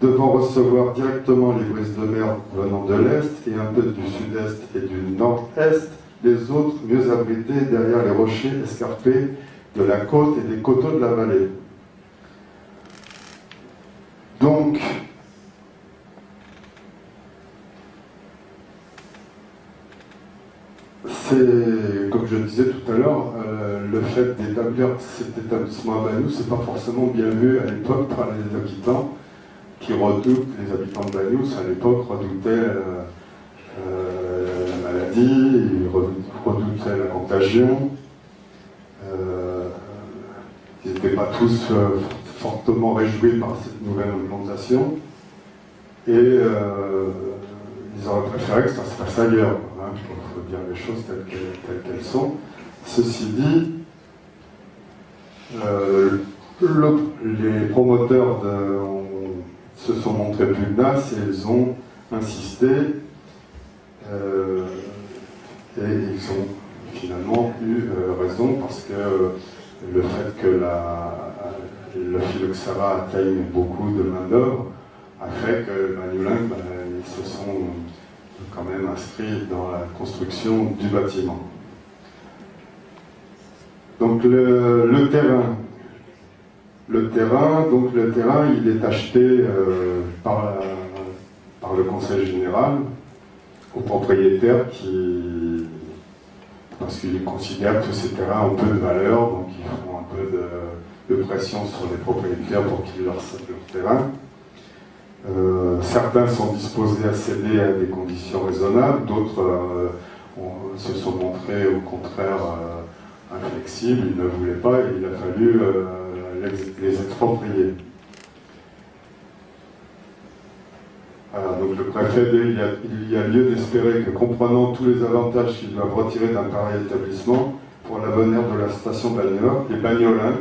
devant recevoir directement les brises de mer venant de l'est et un peu du sud-est et du nord-est, les autres mieux abrités derrière les rochers escarpés de la côte et des coteaux de la vallée. Donc, c'est, comme je disais tout à l'heure, le fait d'établir cet établissement à Banyuls, c'est pas forcément bien vu à l'époque par les habitants qui redoutent, les habitants de Banyuls à l'époque redoutaient la maladie, ils redoutaient la contagion. Ils n'étaient pas tous fortement réjouis par cette nouvelle implantation. Et ils auraient préféré que ça se passe ailleurs. Hein. Il faut dire les choses telles qu'elles sont. Ceci dit, les promoteurs se sont montrés pugnaces et ils ont insisté Et ils ont finalement eu raison, parce que le fait que le phylloxéra atteigne beaucoup de main-d'œuvre a fait que Magnolinck, ils se sont quand même inscrits dans la construction du bâtiment. Donc le terrain, il est acheté par le Conseil général aux propriétaires parce qu'ils considèrent que ces terrains ont peu de valeur, donc ils font un peu de pression sur les propriétaires pour qu'ils leur cèdent leur terrain. Certains sont disposés à céder à des conditions raisonnables, d'autres se sont montrés au contraire inflexibles, ils ne voulaient pas et il a fallu les exproprier. Voilà, donc le préfet dit il y a lieu d'espérer que, comprenant tous les avantages qu'ils doivent retirer d'un pareil établissement pour l'avenir de la station balnéaire, les Bagnolinck,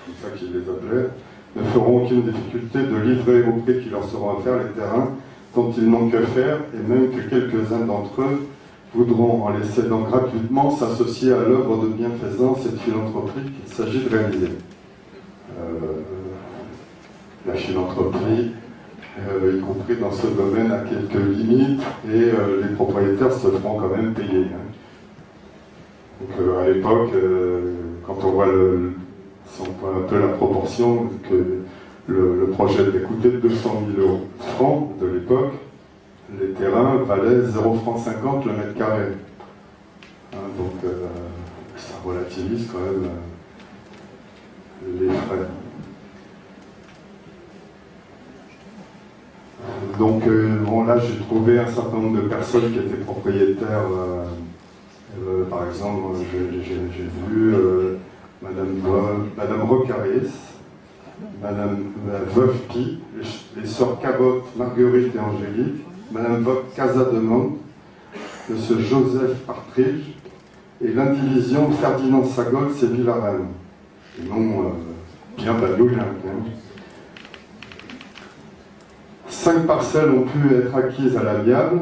c'est ça qu'ils les appelaient, ne feront aucune difficulté de livrer au prix qui leur sera offert les terrains dont ils n'ont que faire, et même que quelques-uns d'entre eux voudront, en les cédant gratuitement, s'associer à l'œuvre de bienfaisance et de philanthropie qu'il s'agit de réaliser. La philanthropie, y compris dans ce domaine, a quelques limites, et les propriétaires se feront quand même payer. Donc à l'époque, quand on voit si on voit un peu la proportion, que le projet devait coûter 200 000 francs de l'époque, les terrains valaient 0,50 francs le mètre carré. Donc ça relativise quand même les frais. Donc bon, là j'ai trouvé un certain nombre de personnes qui étaient propriétaires. Par exemple, j'ai vu Madame Rocaris, Madame Veuve Pi, les sœurs Cabot, Marguerite et Angélique, Madame Veuve Casademont, Monsieur Joseph Partridge et l'indivision Ferdinand Sagol, c'est Villarène. Et non bien Bagnolinck. 5 parcelles ont pu être acquises à l'amiable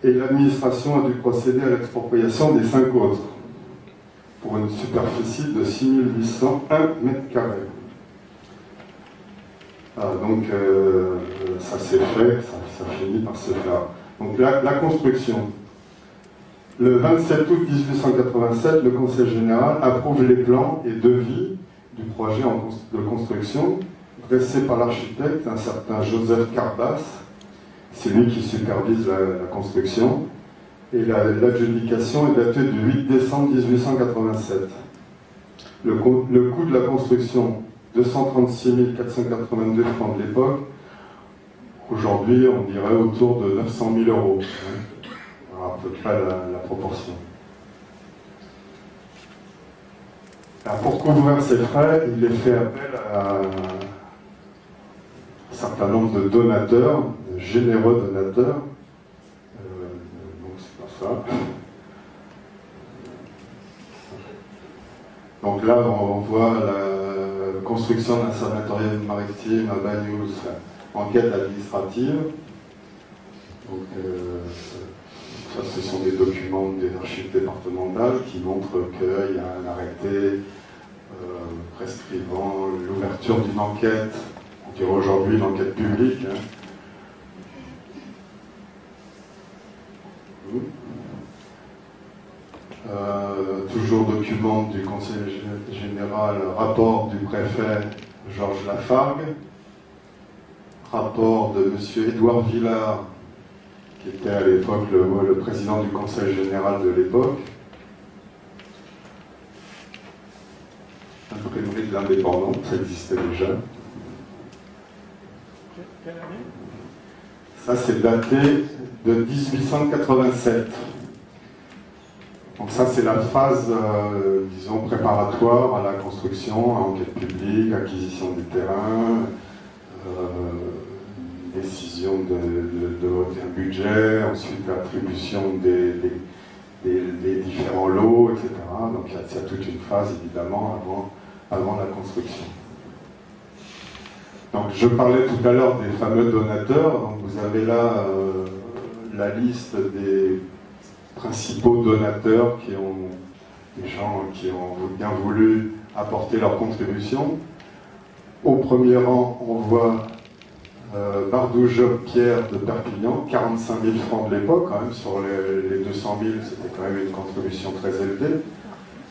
et l'administration a dû procéder à l'expropriation des 5 autres pour une superficie de 6801 m². Donc ça s'est fait, ça finit par se faire. Donc la construction. Le 27 août 1887, le Conseil général approuve les plans et devis du projet de construction dressé par l'architecte, un certain Joseph Carbas. C'est lui qui supervise la construction. Et l'adjudication est datée du 8 décembre 1887. Le coût de la construction, 236 482 francs de l'époque. Aujourd'hui, on dirait autour de 900 000 euros. Alors, à peu près la proportion. Alors, pour couvrir ces frais, il est fait appel à un certain nombre de donateurs, de généreux donateurs. Donc, c'est pas ça. Donc là, on voit la construction d'un sanatorium maritime à Bagnols, enquête administrative. Donc, ça, ce sont des documents des archives départementales qui montrent qu'il y a un arrêté prescrivant l'ouverture d'une enquête, on dirait aujourd'hui une enquête publique. Toujours document du Conseil général, rapport du préfet Georges Lafargue, rapport de M. Édouard Villard, qui était à l'époque le président du Conseil général de l'époque, imprimerie de l'Indépendant, ça existait déjà. Ça, c'est daté de 1887. Donc ça, c'est la phase, disons, préparatoire à la construction, à enquête publique, acquisition des terrains, décision de voter un budget, ensuite l'attribution des différents lots, etc. Donc il y a toute une phase, évidemment, avant la construction. Donc je parlais tout à l'heure des fameux donateurs. Donc vous avez là la liste des principaux donateurs des gens qui ont bien voulu apporter leur contribution. Au premier rang, on voit Bardou-Job Pierre de Perpignan, 45 000 francs de l'époque, quand même, sur les 200 000, c'était quand même une contribution très élevée.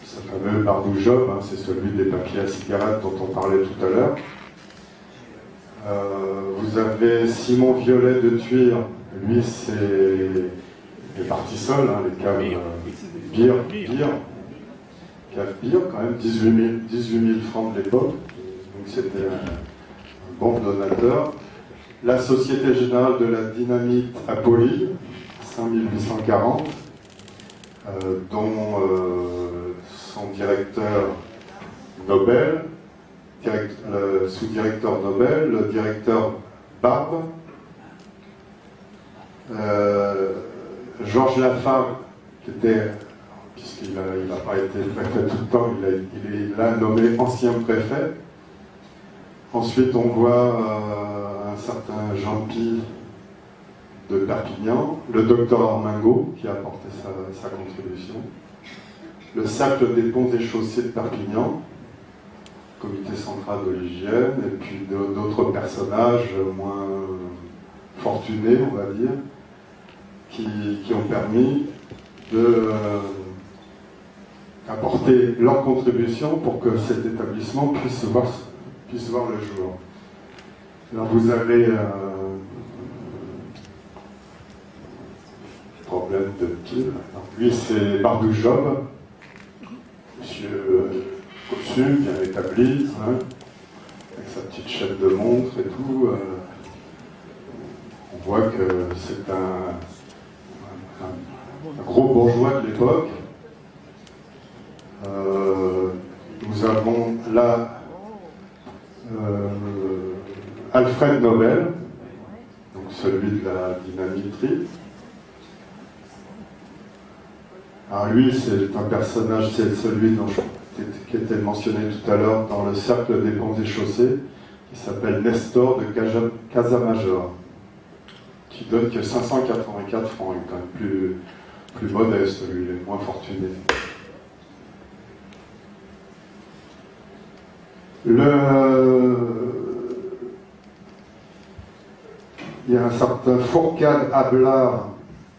Ce fameux Bardou-Job, hein, c'est celui des papiers à cigarettes dont on parlait tout à l'heure. Vous avez Simon Violet de Thuir, lui c'est les parties-sols, hein, les caves bière, cave bière, quand même, 18 000 francs de l'époque, donc c'était un bon donateur. La Société Générale de la Dynamite à Poly, 5840, dont son directeur Nobel, sous-directeur Nobel, le directeur Barbe, Georges Lafargue, qui était, puisqu'il n'a pas été préfet tout le temps, il est là nommé ancien préfet. Ensuite, on voit un certain Jean-Pi de Perpignan, le docteur Armingo, qui a apporté sa contribution, le Cercle des ponts et chaussées de Perpignan, comité central de l'hygiène, et puis d'autres personnages moins fortunés, on va dire, qui ont permis d'apporter leur contribution pour que cet établissement puisse voir le jour. Alors vous avez problème de pile. Lui c'est Bardou-Job, monsieur Cossu, bien établi, hein, avec sa petite chaîne de montre et tout. On voit que c'est un gros bourgeois de l'époque. Nous avons là Alfred Nobel, donc celui de la dynamiterie. Alors lui, c'est un personnage, c'est celui qui était mentionné tout à l'heure dans le Cercle des ponts et chaussées, qui s'appelle Nestor de Casamajor, qui donne que 584 francs, il est quand même plus modeste, lui, il est moins fortuné. Il y a un certain Fourcade Ablard,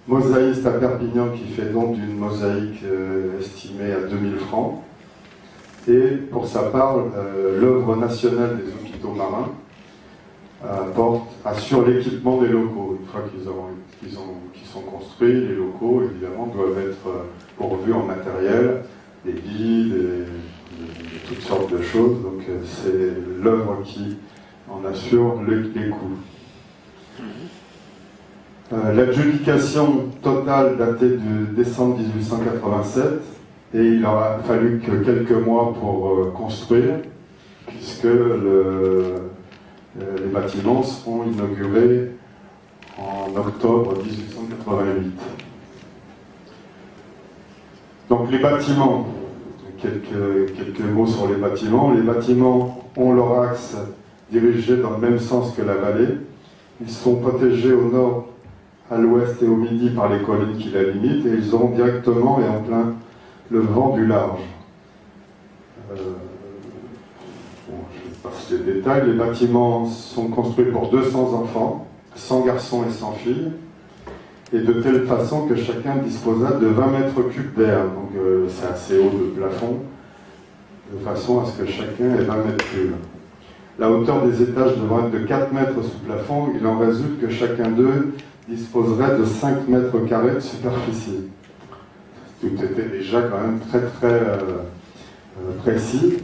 mosaïste à Perpignan, qui fait donc d'une mosaïque estimée à 2000 francs. Et pour sa part, l'œuvre nationale des hôpitaux marins assure l'équipement des locaux. Une fois qu'ils sont construits, les locaux, évidemment, doivent être pourvus en matériel, des lits, toutes sortes de choses. Donc c'est l'œuvre qui en assure les coûts. L'adjudication totale datait de décembre 1887 et il aura fallu que quelques mois pour construire, puisque les bâtiments seront inaugurés en octobre 1888. Donc les bâtiments, quelques mots sur les bâtiments. Les bâtiments ont leur axe dirigé dans le même sens que la vallée. Ils sont protégés au nord, à l'ouest et au midi par les collines qui la limitent, et ils auront directement et en plein le vent du large. Je vais passer les détails. Les bâtiments sont construits pour 200 enfants, 100 garçons et 100 filles, et de telle façon que chacun disposa de 20 mètres cubes d'air. Donc c'est assez haut de plafond, de façon à ce que chacun ait 20 mètres cubes. La hauteur des étages devant être de 4 mètres sous plafond, il en résulte que chacun d'eux disposerait de 5 mètres carrés de superficie. Tout était déjà quand même très précis.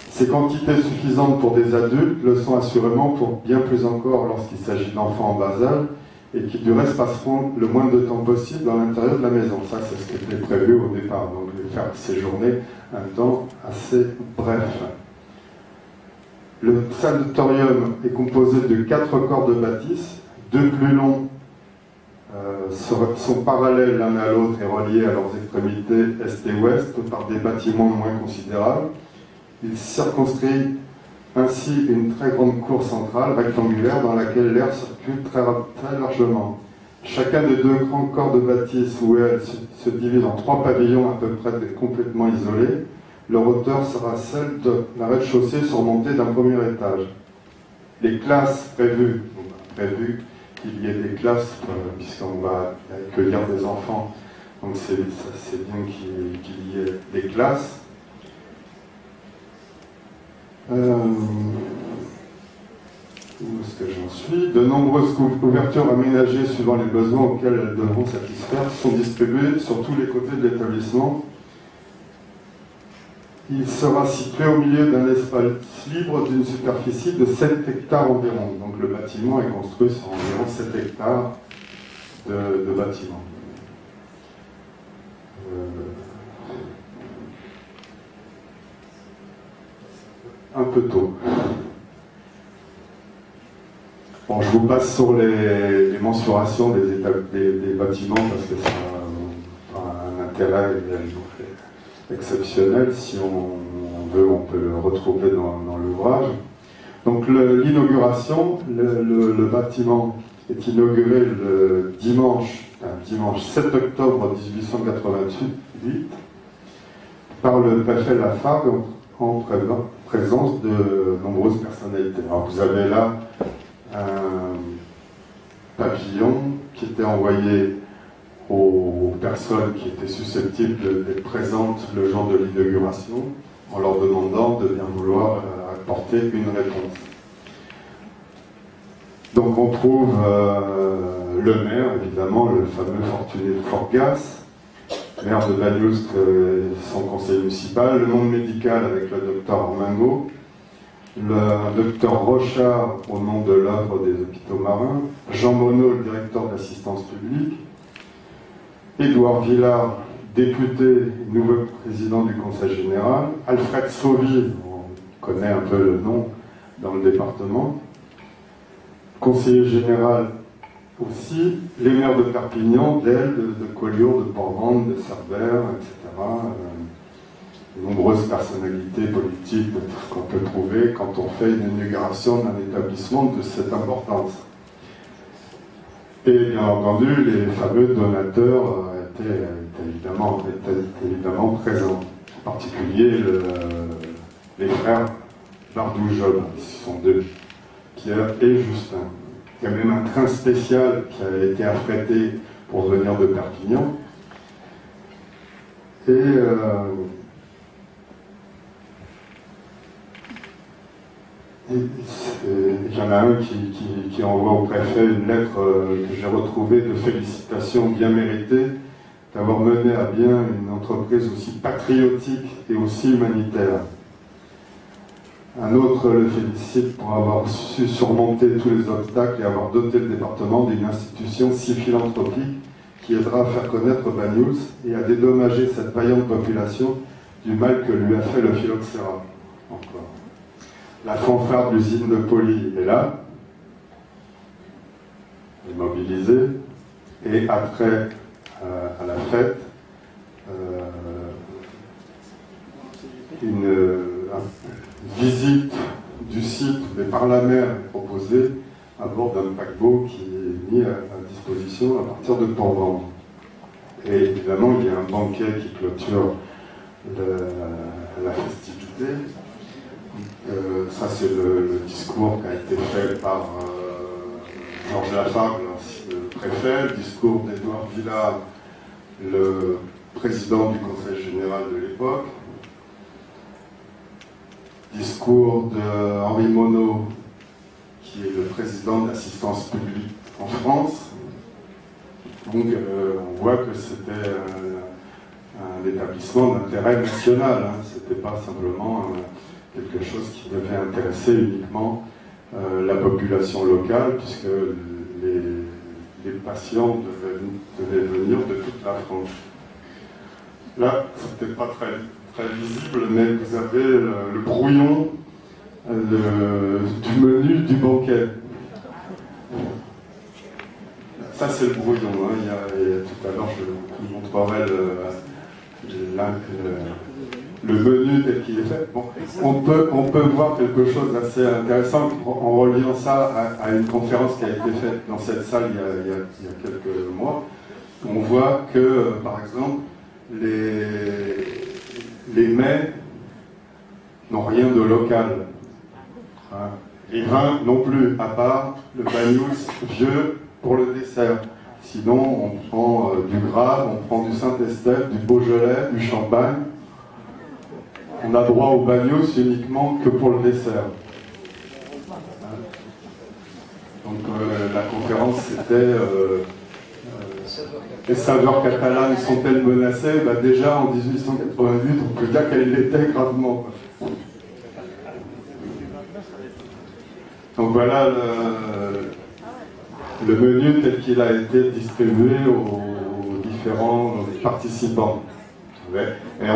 Ces quantités suffisantes pour des adultes le sont assurément pour bien plus encore lorsqu'il s'agit d'enfants en bas âge et qui du reste passeront le moins de temps possible dans l'intérieur de la maison. Ça, c'est ce qui était prévu au départ, donc de faire séjourner un temps assez bref. Le sanatorium est composé de 4 corps de bâtisse, 2 plus longs sont parallèles l'un à l'autre et reliés à leurs extrémités est et ouest par des bâtiments moins considérables. Il circonscrit ainsi une très grande cour centrale rectangulaire dans laquelle l'air circule très largement. Chacun des deux grands corps de bâtisse ou ailes se divise en 3 pavillons à peu près complètement isolés. Leur hauteur sera celle d'un rez-de-chaussée surmonté d'un premier étage. Les classes prévues qu'il y ait des classes, puisqu'on va accueillir des enfants, donc c'est bien qu'il y ait des classes. Où est-ce que j'en suis? De nombreuses couvertures aménagées suivant les besoins auxquels elles devront satisfaire sont distribuées sur tous les côtés de l'établissement. Il sera situé au milieu d'un espace libre d'une superficie de 7 hectares environ. Donc le bâtiment est construit sur environ 7 hectares de bâtiment. Un peu tôt. Bon, je vous passe sur les mensurations des bâtiments parce que ça a un intérêt exceptionnel. Si on veut, on peut le retrouver dans l'ouvrage. Donc l'inauguration, le bâtiment est inauguré le dimanche 7 octobre 1888 par le préfet Lafargue en présence de nombreuses personnalités. Alors vous avez là un pavillon qui était envoyé aux personnes qui étaient susceptibles d'être présentes le jour de l'inauguration, en leur demandant de bien vouloir apporter une réponse. Donc on trouve le maire, évidemment, le fameux Fortuné de Forgas, maire de Banyuls, son conseil municipal, le monde médical avec le docteur Armingo, le docteur Rochard au nom de l'œuvre des hôpitaux marins, Jean Monod, le directeur de l'assistance publique, Édouard Villard, député, nouveau président du Conseil général, Alfred Sauvy, on connaît un peu le nom dans le département, conseiller général aussi, les maires de Perpignan, d'Elle, de Collioure, de Port-Vendre, de Cerbère, etc. De nombreuses personnalités politiques qu'on peut trouver quand on fait une inauguration d'un établissement de cette importance. Et bien entendu, les fameux donateurs étaient évidemment présents. En particulier les frères Bardou-Job, ce sont deux, Pierre et Justin. Il y a même un train spécial qui a été affrété pour venir de Perpignan. Et il y en a un qui envoie au préfet une lettre que j'ai retrouvée de félicitations bien méritées d'avoir mené à bien une entreprise aussi patriotique et aussi humanitaire. Un autre le félicite pour avoir su surmonter tous les obstacles et avoir doté le département d'une institution si philanthropique qui aidera à faire connaître Banyuls et à dédommager cette vaillante population du mal que lui a fait le phylloxéra. Encore. La fanfare de l'usine de Poly est là, est mobilisée, et après, à la fête, une visite du site, mais par la mer, est proposée à bord d'un paquebot qui est mis à disposition à partir de Port-Vendre. Et évidemment, il y a un banquet qui clôture la festivité. Ça, c'est le discours qui a été fait par Georges Lafargue, le préfet, le discours d'Édouard Villard, le président du Conseil général de l'époque, discours d'Henri Monod, qui est le président de l'assistance publique en France. Donc, on voit que c'était un établissement d'intérêt national, hein. C'était pas simplement quelque chose qui devait intéresser uniquement la population locale, puisque les patients devaient venir de toute la France. Là, c'était pas très visible, mais vous avez le brouillon du menu du banquet. Ça, c'est le brouillon. Hein. Tout à l'heure, je vous montrerai le menu tel qu'il est fait. Bon, on peut voir quelque chose d'assez intéressant en reliant ça à une conférence qui a été faite dans cette salle il y a quelques mois. On voit que, par exemple, les mets n'ont rien de local. Hein. Les vins non plus, à part le Banyuls vieux pour le dessert. Sinon, on prend du Grave, on prend du Saint-Estèphe, du Beaujolais, du Champagne. On a droit au Banyuls uniquement que pour le dessert. Donc la conférence c'était les saveurs catalanes sont-elles menacées? Bah, déjà en 1888, on peut dire qu'elles l'étaient gravement. Donc voilà le menu tel qu'il a été distribué aux différents participants. Et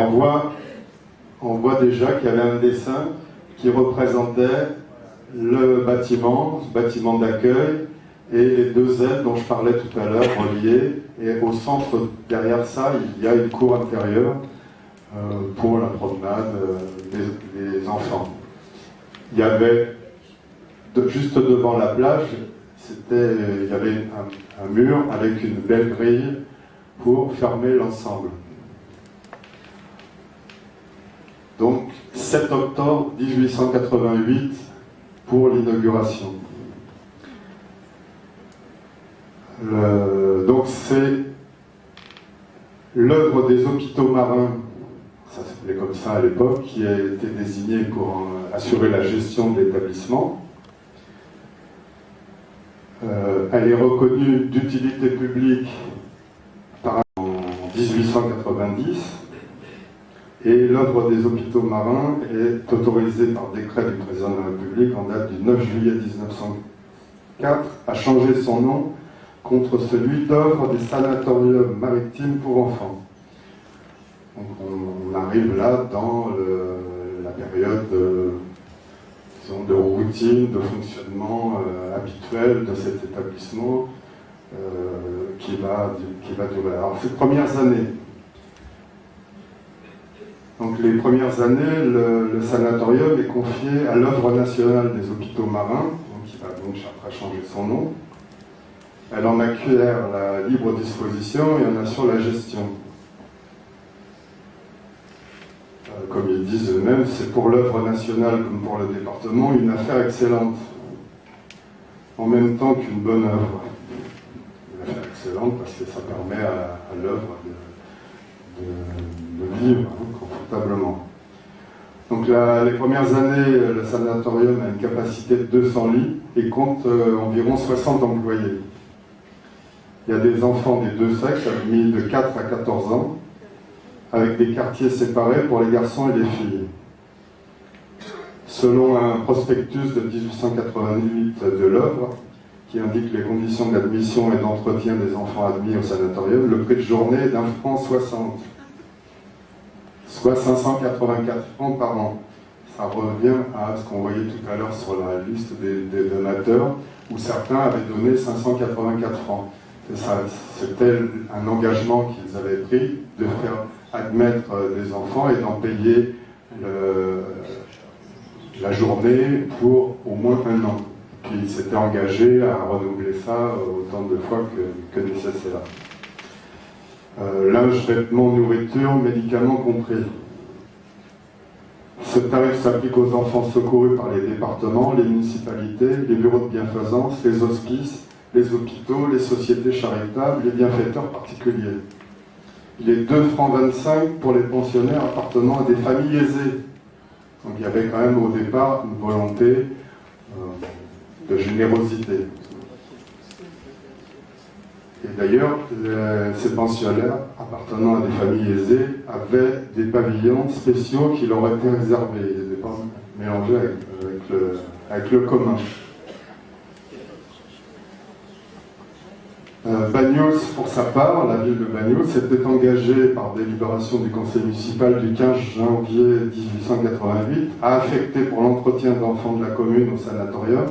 on voit déjà qu'il y avait un dessin qui représentait le bâtiment, ce bâtiment d'accueil, et les deux ailes dont je parlais tout à l'heure reliées. Et au centre, derrière ça, il y a une cour intérieure pour la promenade des enfants. Il y avait, juste devant la plage, il y avait un mur avec une belle grille pour fermer l'ensemble. Donc, 7 octobre 1888 pour l'inauguration. Donc, c'est l'œuvre des hôpitaux marins, ça s'appelait comme ça à l'époque, qui a été désignée pour assurer la gestion de l'établissement. Elle est reconnue d'utilité publique en 1890. Et l'œuvre des hôpitaux marins est autorisée par décret du président de la République en date du 9 juillet 1904 à changer son nom contre celui d'œuvre des sanatoriums maritimes pour enfants. Donc on arrive là dans la période de routine, de fonctionnement habituel de cet établissement qui va durer. Alors ces premières années, donc les premières années, le sanatorium est confié à l'œuvre nationale des hôpitaux marins, qui va donc après changer son nom. Elle en acquiert la libre disposition et en assure la gestion. Comme ils disent eux-mêmes, c'est pour l'œuvre nationale comme pour le département une affaire excellente, en même temps qu'une bonne œuvre. Une affaire excellente parce que ça permet à l'œuvre de vivre confortablement. Donc les premières années, le sanatorium a une capacité de 200 lits et compte environ 60 employés. Il y a des enfants des deux sexes, admis de 4 à 14 ans, avec des quartiers séparés pour les garçons et les filles. Selon un prospectus de 1888 de l'œuvre, qui indique les conditions d'admission et d'entretien des enfants admis au sanatorium, le prix de journée est d'1,60 franc, soit 584 francs par an. Ça revient à ce qu'on voyait tout à l'heure sur la liste des donateurs, où certains avaient donné 584 francs. C'était un engagement qu'ils avaient pris de faire admettre des enfants et d'en payer la journée pour au moins un an. Puis ils s'étaient engagés à renouveler ça autant de fois que nécessaire. Linge, vêtements, nourriture, médicaments compris. Ce tarif s'applique aux enfants secourus par les départements, les municipalités, les bureaux de bienfaisance, les hospices, les hôpitaux, les sociétés charitables, les bienfaiteurs particuliers. Il est 2,25 francs pour les pensionnaires appartenant à des familles aisées. Donc il y avait quand même au départ une volonté de générosité. Et d'ailleurs, ces pensionnaires appartenant à des familles aisées avaient des pavillons spéciaux qui leur étaient réservés. Ils n'étaient pas mélangés avec le commun. Banyuls, pour sa part, la ville de Banyuls, s'était engagée par délibération du conseil municipal du 15 janvier 1888 à affecter pour l'entretien d'enfants de la commune au sanatorium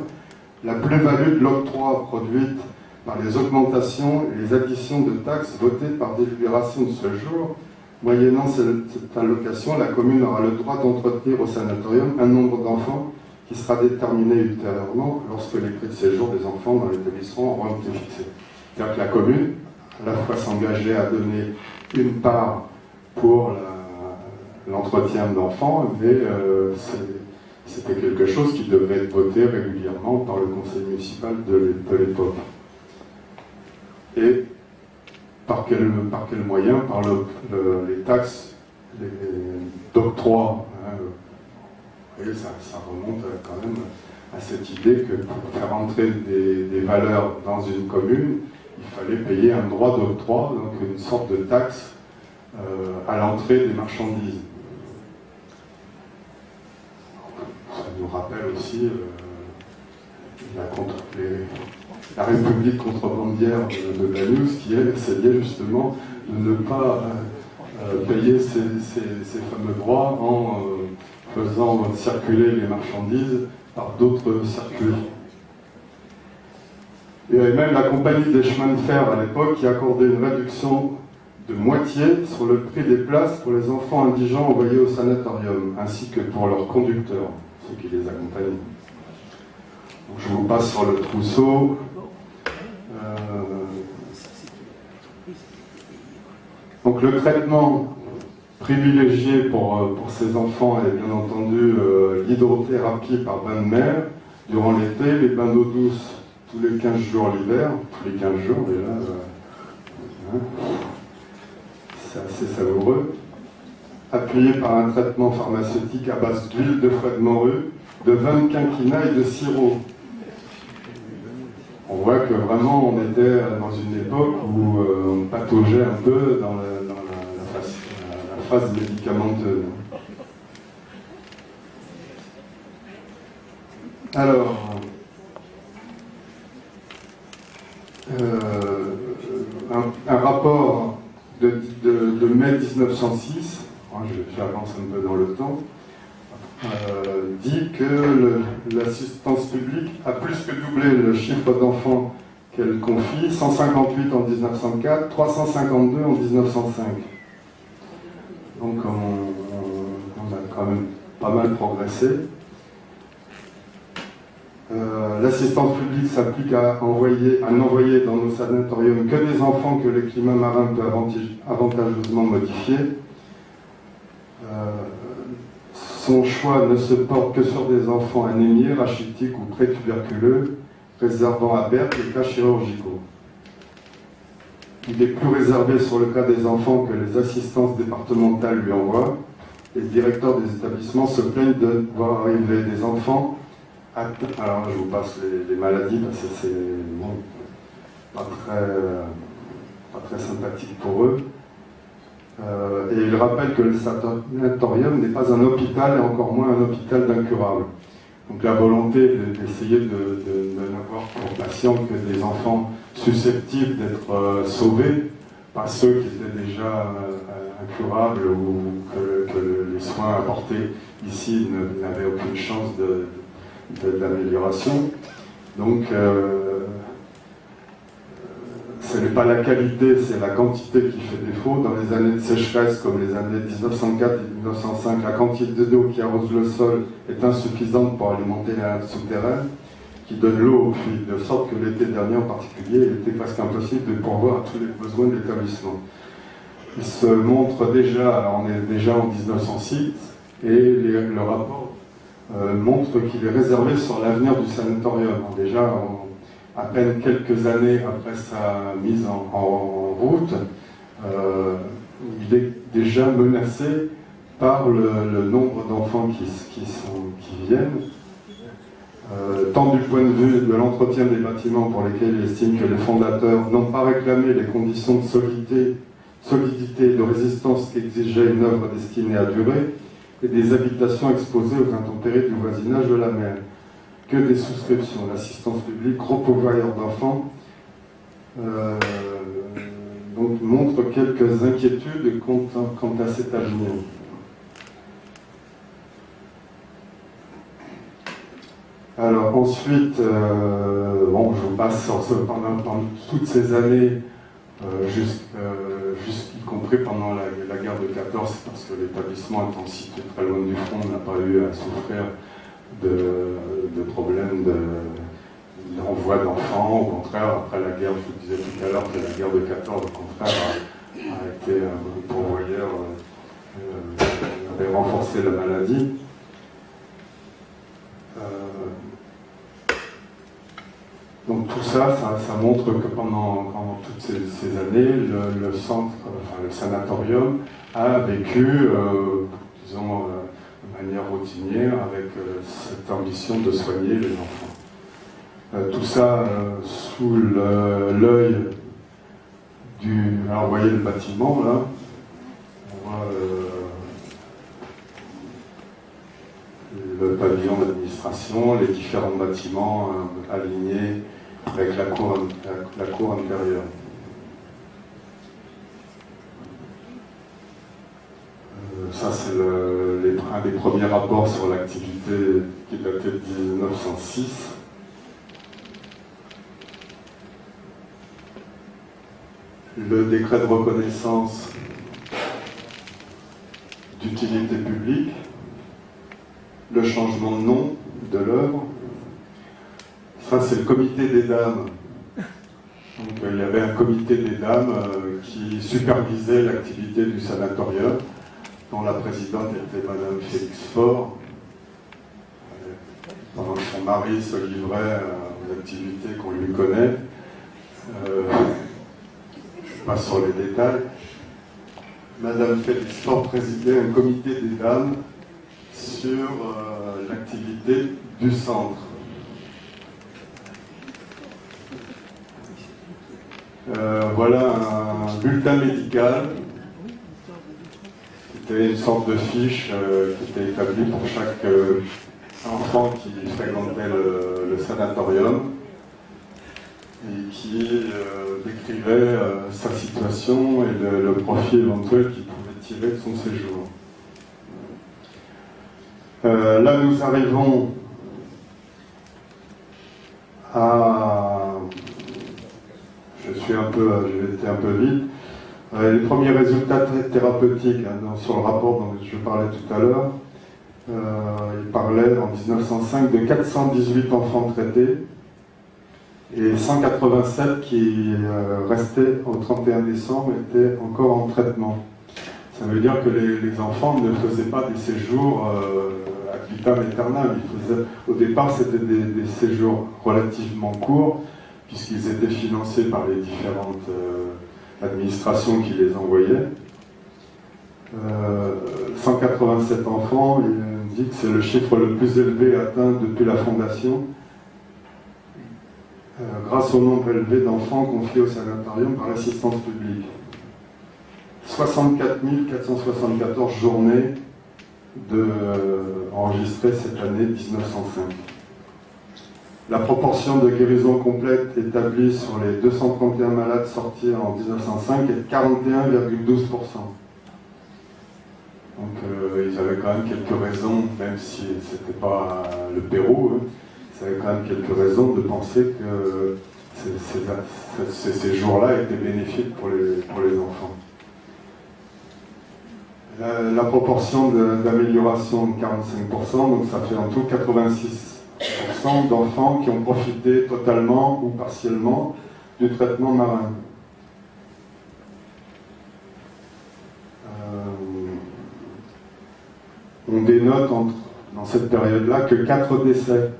la plus-value de l'octroi produite par les augmentations et les additions de taxes votées par délibération de ce jour Moyennant cette allocation, la commune aura le droit d'entretenir au sanatorium un nombre d'enfants qui sera déterminé ultérieurement lorsque les prix de séjour des enfants dans l'établissement auront été fixés. C'est-à-dire que la commune, à la fois s'engageait à donner une part pour l'entretien d'enfants, mais c'était quelque chose qui devait être voté régulièrement par le conseil municipal de l'époque. Et par quel moyen? Par les taxes d'octroi. Et ça remonte quand même à cette idée que pour faire entrer des valeurs dans une commune, il fallait payer un droit d'octroi, donc une sorte de taxe à l'entrée des marchandises. Ça nous rappelle aussi la République contrebandière de Glanus, qui elle essayait justement de ne pas payer ces fameux droits en faisant circuler les marchandises par d'autres circuits. Il y avait même la compagnie des chemins de fer à l'époque qui accordait une réduction de moitié sur le prix des places pour les enfants indigents envoyés au sanatorium, ainsi que pour leurs conducteurs, ceux qui les accompagnaient. Donc, je vous passe sur le trousseau. Donc le traitement privilégié pour ces enfants est bien entendu l'hydrothérapie par bain de mer durant l'été, les bains d'eau douce tous les 15 jours l'hiver, tous les 15 jours déjà, c'est assez savoureux, appuyé par un traitement pharmaceutique à base d'huile de foie de morue, de vin de quinquina et de sirop. On voit que vraiment on était dans une époque où on pataugeait un peu dans la phase médicamenteuse. Alors, un rapport de mai 1906, j'avance un peu dans le temps, dit que l'assistance publique a plus que doublé le chiffre d'enfants qu'elle confie, 158 en 1904, 352 en 1905. Donc on a quand même pas mal progressé. L'assistance publique s'applique à n'envoyer dans nos sanatoriums que des enfants que le climat marin peut avantageusement modifier. Son choix ne se porte que sur des enfants anémiés, rachitiques ou prétuberculeux, réservant à Berck les cas chirurgicaux. Il est plus réservé sur le cas des enfants que les assistances départementales lui envoient. Les directeurs des établissements se plaignent de voir arriver des enfants atteints. Alors je vous passe les maladies parce que c'est bon, pas très sympathique pour eux. Et il rappelle que le sanatorium n'est pas un hôpital et encore moins un hôpital d'incurables. Donc la volonté d'essayer de n'avoir pour patients que des enfants susceptibles d'être sauvés par ceux qui étaient déjà incurables ou que les soins apportés ici n'avaient aucune chance d'amélioration. Donc ce n'est pas la qualité, c'est la quantité qui fait défaut. Dans les années de sécheresse, comme les années 1904 et 1905, la quantité d'eau qui arrose le sol est insuffisante pour alimenter la nappe souterraine, qui donne l'eau au puits, de sorte que l'été dernier en particulier, il était presque impossible de pourvoir à tous les besoins de l'établissement. Il se montre déjà, alors on est déjà en 1906, et le rapport montre qu'il est réservé sur l'avenir du sanatorium. Déjà, à peine quelques années après sa mise en route, il est déjà menacé par le nombre d'enfants qui viennent, tant du point de vue de l'entretien des bâtiments pour lesquels il estime que les fondateurs n'ont pas réclamé les conditions de solidité et de résistance qu'exigeait une œuvre destinée à durer, et des habitations exposées aux intempéries du voisinage de la mer. Que des souscriptions. L'assistance publique, gros pourvoyeur d'enfants, donc montre quelques inquiétudes quant à cet avenir. Alors ensuite, bon, je vous passe pendant toutes ces années y compris pendant la guerre de 14, parce que l'établissement étant situé très loin du front n'a pas eu à souffrir de problèmes d'envoi d'enfants. Au contraire, après la guerre, je vous disais tout à l'heure que la guerre de 14, au contraire, a été un pourvoyeur, avait renforcé la maladie. Donc tout ça, ça montre que pendant toutes ces années, le centre, enfin le sanatorium, a vécu, disons, de manière routinière avec cette ambition de soigner les enfants. Tout ça sous l'œil du... Alors vous voyez le bâtiment là, on voit le pavillon d'administration, les différents bâtiments alignés avec la cour intérieure. Ça, c'est un des premiers rapports sur l'activité qui datait de 1906. Le décret de reconnaissance d'utilité publique, le changement de nom de l'œuvre. Ça, c'est le comité des dames. Donc, il y avait un comité des dames qui supervisait l'activité du sanatorium, dont la présidente était Madame Félix Faure, pendant que son mari se livrait aux activités qu'on lui connaît. Je passe sur les détails. Madame Félix Faure présidait un comité des dames sur l'activité du centre. Voilà un bulletin médical. C'était une sorte de fiche qui était établie pour chaque enfant qui fréquentait le sanatorium et qui décrivait sa situation et le profit éventuel qu'il pouvait tirer de son séjour. Là, nous arrivons à... J'ai été un peu vite. Les premiers résultats thérapeutiques sur le rapport dont je parlais tout à l'heure, il parlait en 1905 de 418 enfants traités et 187 qui restaient au 31 décembre étaient encore en traitement. Ça veut dire que les enfants ne faisaient pas des séjours ad vitam aeternam. Au départ, c'était des séjours relativement courts, puisqu'ils étaient financés par les différentes administrations qui les envoyaient. 187 enfants, il dit que c'est le chiffre le plus élevé atteint depuis la fondation, grâce au nombre élevé d'enfants confiés au sanatorium par l'assistance publique. 64 474 journées enregistrées cette année 1905. La proportion de guérison complète établie sur les 231 malades sortis en 1905 est de 41,12%. Donc ils avaient quand même quelques raisons, même si ce n'était pas le Pérou, ils avaient quand même quelques raisons de penser que ces jours-là étaient bénéfiques pour les enfants. La proportion d'amélioration de 45%, donc ça fait en tout 86% d'enfants qui ont profité totalement ou partiellement du traitement marin. On dénote dans cette période-là que 4 décès.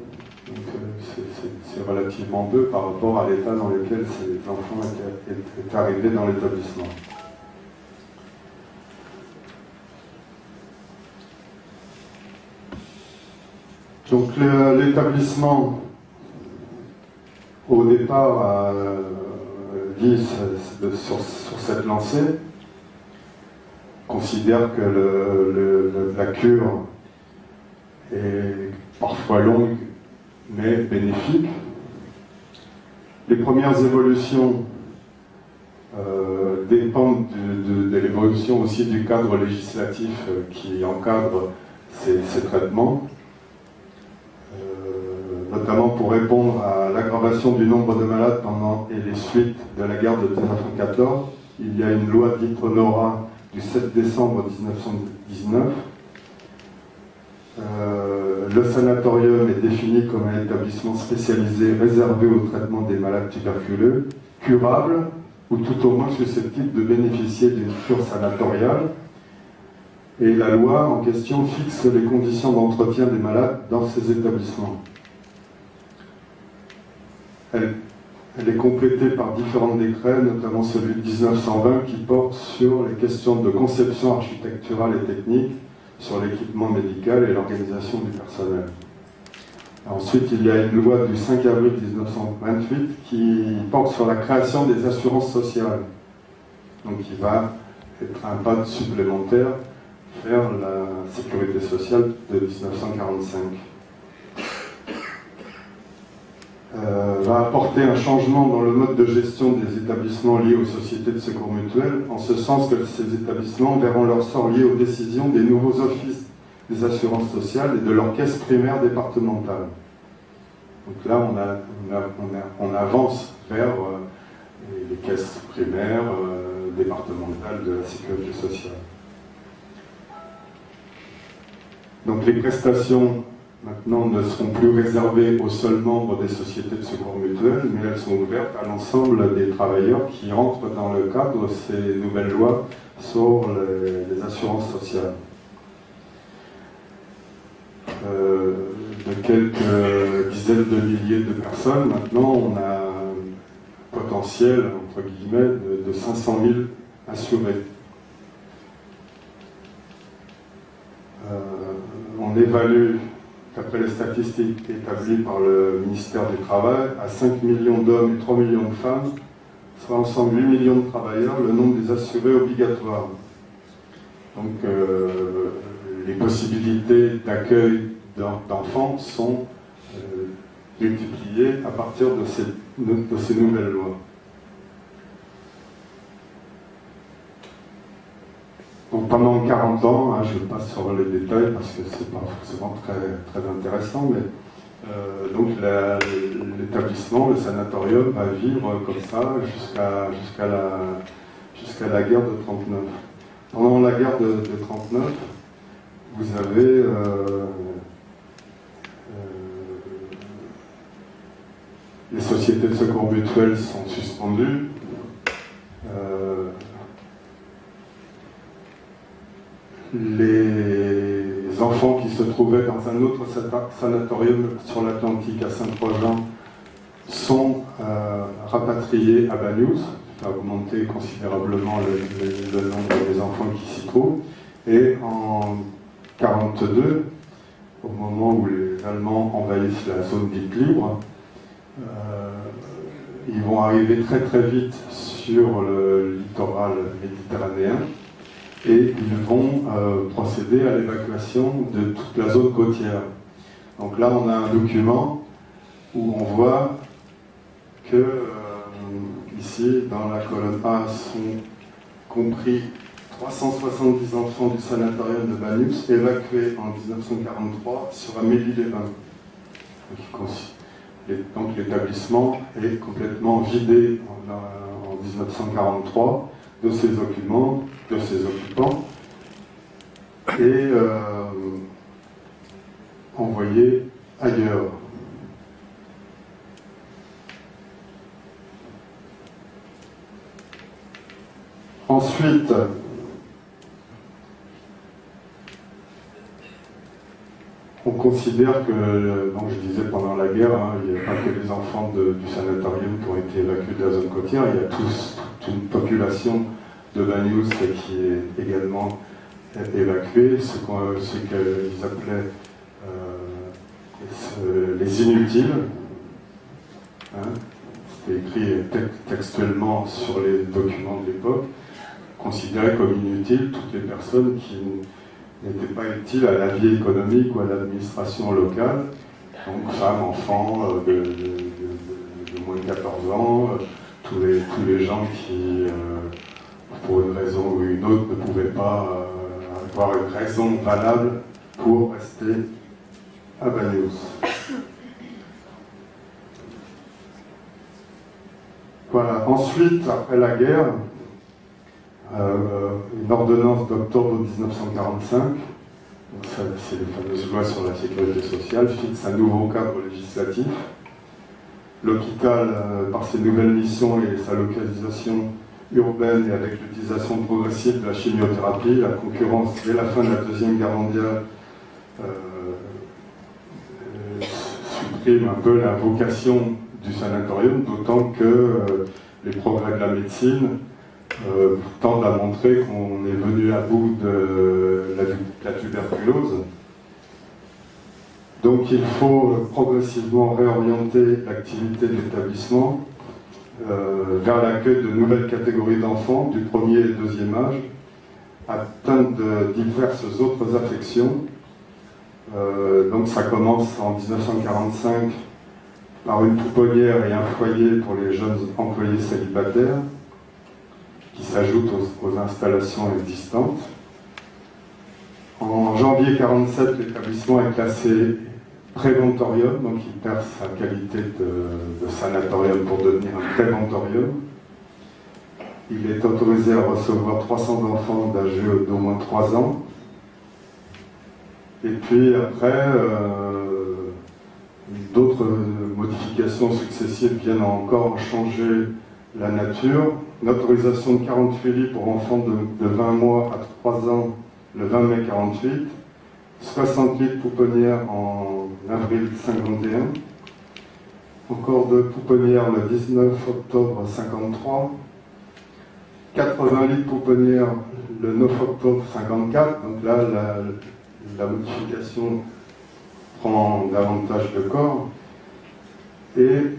C'est relativement peu par rapport à l'état dans lequel ces enfants étaient arrivés dans l'établissement. Donc l'établissement, au départ, a dit sur cette lancée, considère que la cure est parfois longue, mais bénéfique. Les premières évolutions dépendent de l'évolution aussi du cadre législatif qui encadre ces traitements. notamment pour répondre à l'aggravation du nombre de malades pendant et les suites de la guerre de 1914. Il y a une loi dite Honorat du 7 décembre 1919. Le sanatorium est défini comme un établissement spécialisé réservé au traitement des malades tuberculeux, curables ou tout au moins susceptibles de bénéficier d'une cure sanatoriale. Et la loi en question fixe les conditions d'entretien des malades dans ces établissements. Elle est complétée par différents décrets, notamment celui de 1920 qui porte sur les questions de conception architecturale et technique, sur l'équipement médical et l'organisation du personnel. Ensuite, il y a une loi du 5 avril 1928 qui porte sur la création des assurances sociales. Donc qui va être un pas supplémentaire vers la sécurité sociale de 1945. Va apporter un changement dans le mode de gestion des établissements liés aux sociétés de secours mutuels, en ce sens que ces établissements verront leur sort lié aux décisions des nouveaux offices des assurances sociales et de leur caisse primaire départementale. Donc là, on avance vers les caisses primaires départementales de la sécurité sociale. Donc les prestations maintenant ne seront plus réservées aux seuls membres des sociétés de secours mutuels, mais elles sont ouvertes à l'ensemble des travailleurs qui rentrent dans le cadre de ces nouvelles lois sur les assurances sociales. De quelques dizaines de milliers de personnes, maintenant on a un potentiel, entre guillemets, de 500 000 assurés. On évalue, d'après les statistiques établies par le ministère du Travail, à 5 millions d'hommes et 3 millions de femmes, soit ensemble 8 millions de travailleurs, le nombre des assurés obligatoires. Donc les possibilités d'accueil d'enfants sont multipliées à partir de ces nouvelles lois. Donc pendant 40 ans, hein, je passe sur les détails parce que c'est pas forcément très intéressant, mais donc l'établissement, le sanatorium, va vivre comme ça jusqu'à la guerre de 39. Pendant la guerre de 39, vous avez les sociétés de secours mutuels sont suspendues. Les enfants qui se trouvaient dans un autre sanatorium sur l'Atlantique à Saint-Trojan sont rapatriés à Banyuls, qui va augmenter considérablement le nombre des enfants qui s'y trouvent. Et en 1942, au moment où les Allemands envahissent la zone dite libre, ils vont arriver très vite sur le littoral méditerranéen et ils vont procéder à l'évacuation de toute la zone côtière. Donc là, on a un document où on voit que, ici, dans la colonne A, sont compris 370 enfants du sanatorium de Banyuls évacués en 1943 sur Amélie-les-Bains. Donc l'établissement est complètement vidé en 1943 de ses occupants, et envoyé ailleurs. Ensuite, on considère que, donc je disais pendant la guerre, hein, il n'y a pas que les enfants du sanatorium qui ont été évacués de la zone côtière, il y a toute une population de Banyuls qui est également évacuée, ce qu'ils appelaient les inutiles. Hein, c'était écrit textuellement sur les documents de l'époque, considérés comme inutiles toutes les personnes qui n'étaient pas utiles à la vie économique ou à l'administration locale, donc femmes, enfants de moins de 14 ans, tous les gens qui, pour une raison ou une autre, ne pouvaient pas avoir une raison valable pour rester à Banyuls. Voilà. Ensuite, après la guerre, une ordonnance d'octobre 1945, c'est les fameuses lois sur la sécurité sociale, fixe un nouveau cadre législatif. L'hôpital, par ses nouvelles missions et sa localisation urbaine et avec l'utilisation progressive de la chimiothérapie, la concurrence dès la fin de la Deuxième Guerre mondiale supprime un peu la vocation du sanatorium, d'autant que les progrès de la médecine tendent à montrer qu'on est venu à bout de la tuberculose. Donc il faut progressivement réorienter l'activité de l'établissement vers l'accueil de nouvelles catégories d'enfants du premier et deuxième âge, atteints de diverses autres affections. Donc ça commence en 1945 par une pouponnière et un foyer pour les jeunes employés célibataires, qui s'ajoutent aux installations existantes. En janvier 1947, l'établissement est classé préventorium, donc il perd sa qualité de sanatorium pour devenir un préventorium. Il est autorisé à recevoir 300 enfants d'âge d'au moins 3 ans. Et puis après, d'autres modifications successives viennent encore changer la nature. Une autorisation de 48 lits pour enfants de 20 mois à 3 ans le 20 mai 48, 60 lits de pouponnières en avril 51, encore de pouponnières le 19 octobre 53, 80 lits de pouponnières le 9 octobre 54, donc là la modification prend davantage de corps, et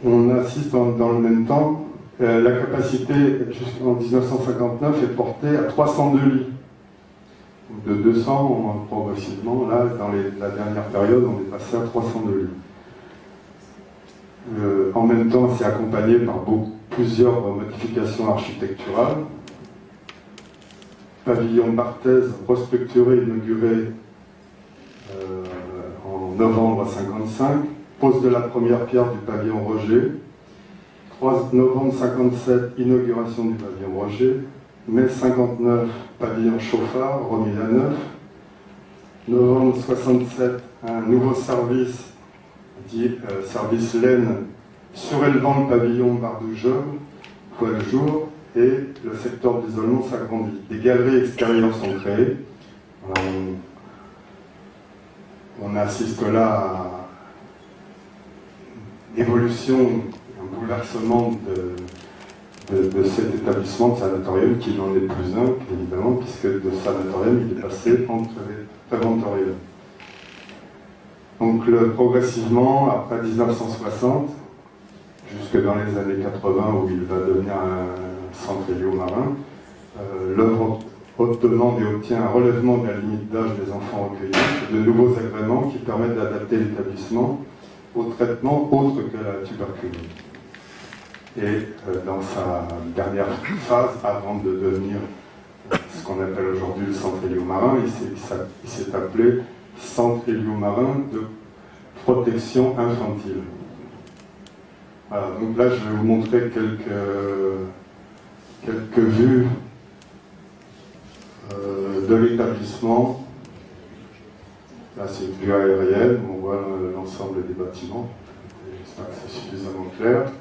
on assiste dans le même temps, la capacité jusqu'en 1959 est portée à 302 lits. De 200 progressivement, là dans la dernière période on est passé à 302 lits. En même temps c'est accompagné par plusieurs modifications architecturales. Pavillon Barthez restructuré, inauguré en novembre 1955. Pose de la première pierre du pavillon Roger. 3 novembre 1957, inauguration du pavillon Roger. Mai 59, pavillon Chauffard, remis à neuf. Novembre 67, un nouveau service, dit service laine, surélevant le pavillon Bardougeul, voit le jour, et le secteur d'isolement s'agrandit. Des galeries extérieures sont créées. On assiste là à l'évolution, un bouleversement de cet établissement de sanatorium qui n'en est plus un, évidemment, puisque de sanatorium il est passé en préventorium. Donc progressivement, après 1960, jusque dans les années 80 où il va devenir un centre héliomarin, l'œuvre demande et obtient un relèvement de la limite d'âge des enfants recueillis et de nouveaux agréments qui permettent d'adapter l'établissement au traitement autre que la tuberculose. Et dans sa dernière phase, avant de devenir ce qu'on appelle aujourd'hui le centre héliomarin, il s'est appelé Centre héliomarin de protection infantile. Voilà, donc là je vais vous montrer quelques vues de l'établissement. Là c'est une vue aérienne, on voit l'ensemble des bâtiments, j'espère que c'est suffisamment clair.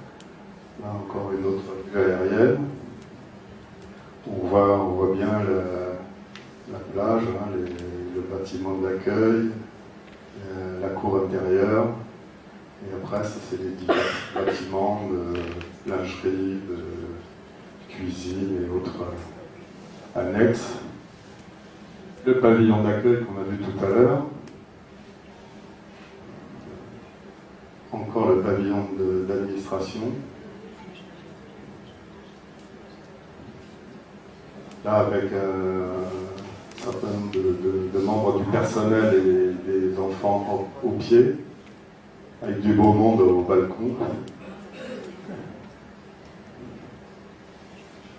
Là encore une autre vue aérienne. On voit bien la plage, hein, le bâtiment d'accueil, la cour intérieure. Et après, ça c'est les divers bâtiments de lingerie, de cuisine et autres annexes. Le pavillon d'accueil qu'on a vu tout à l'heure. Encore le pavillon d'administration. Là, avec un certain nombre de membres du personnel et des enfants au pied, avec du beau monde au balcon.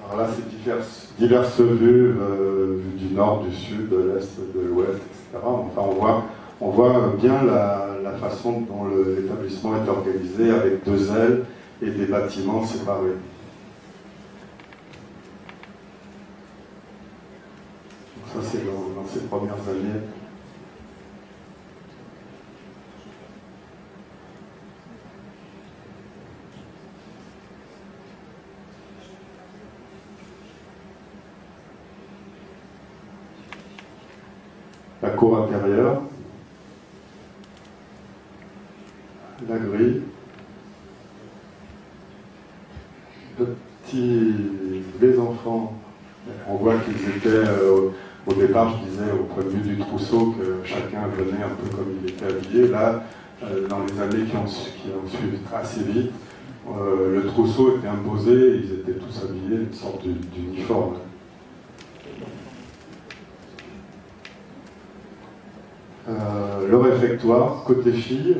Alors là, c'est diverses vues du nord, du sud, de l'est, de l'ouest, etc. Enfin, on voit on voit bien la façon dont l'établissement est organisé avec 2 ailes et des bâtiments séparés. Donc ça c'est dans ces premières années. La cour intérieure, la grille, les enfants, on voit qu'ils étaient, au départ je disais au point de vue du trousseau que chacun venait un peu comme il était habillé. Là, dans les années qui ont suivi assez vite, le trousseau était imposé et ils étaient tous habillés d'une sorte d'uniforme. Le réfectoire, côté filles,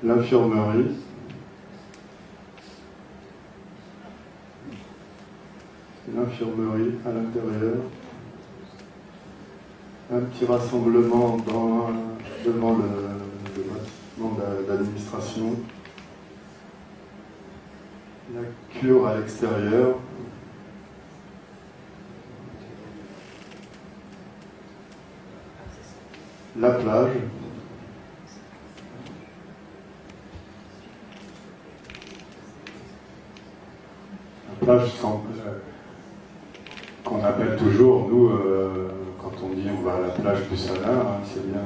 l'infirmerie, à l'intérieur, un petit rassemblement devant le bâtiment d'administration, la cure à l'extérieur, la plage, qu'on appelle toujours, nous, quand on dit on va à la plage du Sana, hein, c'est bien,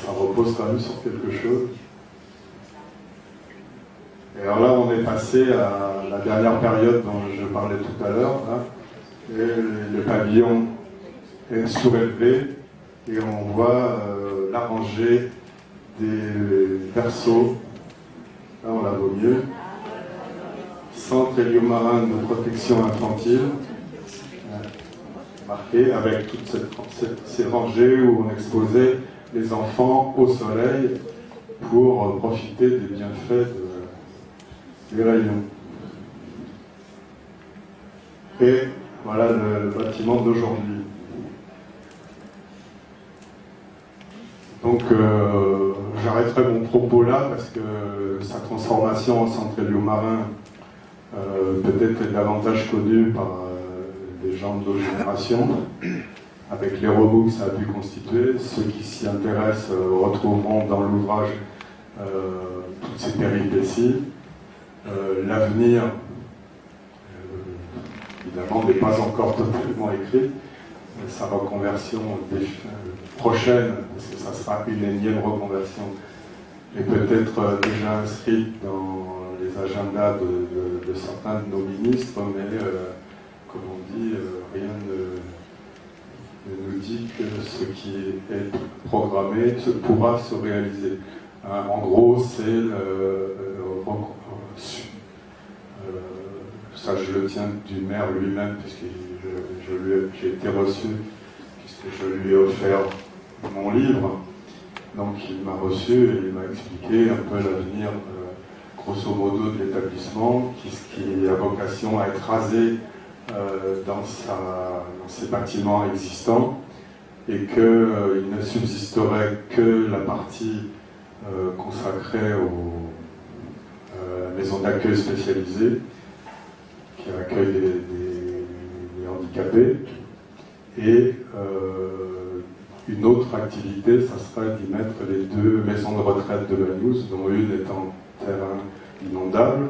ça repose quand même sur quelque chose. Et alors là, on est passé à la dernière période dont je parlais tout à l'heure, hein, et le pavillon est surélevé, et on voit la rangée des berceaux, là on la vaut mieux, centre héliomarin de protection infantile, marqué avec toutes ces rangées où on exposait les enfants au soleil pour profiter des bienfaits des rayons. Et voilà le bâtiment d'aujourd'hui. Donc j'arrêterai mon propos là parce que sa transformation en centre héliomarin peut-être est davantage connue par des gens de notre génération, avec les remous que ça a pu constituer. Ceux qui s'y intéressent retrouveront dans l'ouvrage toutes ces péripéties. L'avenir, évidemment, n'est pas encore totalement écrit. Sa reconversion prochaine, parce que ça sera une énième reconversion, est peut-être déjà inscrite dans les agendas de certains de nos ministres, mais comme on dit, rien ne nous dit que ce qui est programmé pourra se réaliser. En gros, c'est ça je le tiens du maire lui-même, puisque j'ai été reçu, puisque je lui ai offert mon livre. Donc il m'a reçu et il m'a expliqué un peu l'avenir, grosso modo, de l'établissement, qui a vocation à être rasé dans ses bâtiments existants, et qu'il ne subsisterait que la partie consacrée aux maisons d'accueil spécialisées, qui accueillent des handicapés, et une autre activité, ça serait d'y mettre les 2 maisons de retraite de Magnouz, dont une est en terrain inondable,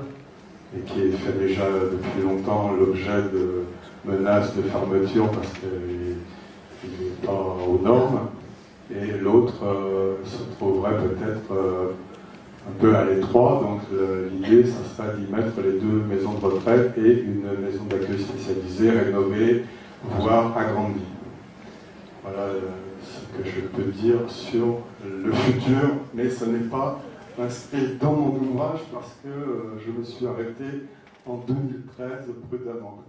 et qui fait déjà depuis longtemps l'objet de menaces de fermeture parce qu'il n'est pas aux normes, et l'autre se trouverait peut-être un peu à l'étroit. Donc l'idée, ça serait d'y mettre les 2 maisons de retraite et une maison d'accueil spécialisée, rénovée, voire agrandie. Voilà ce que je peux dire sur le futur, mais ce n'est pas inscrit dans mon ouvrage parce que je me suis arrêté en 2013 prudemment.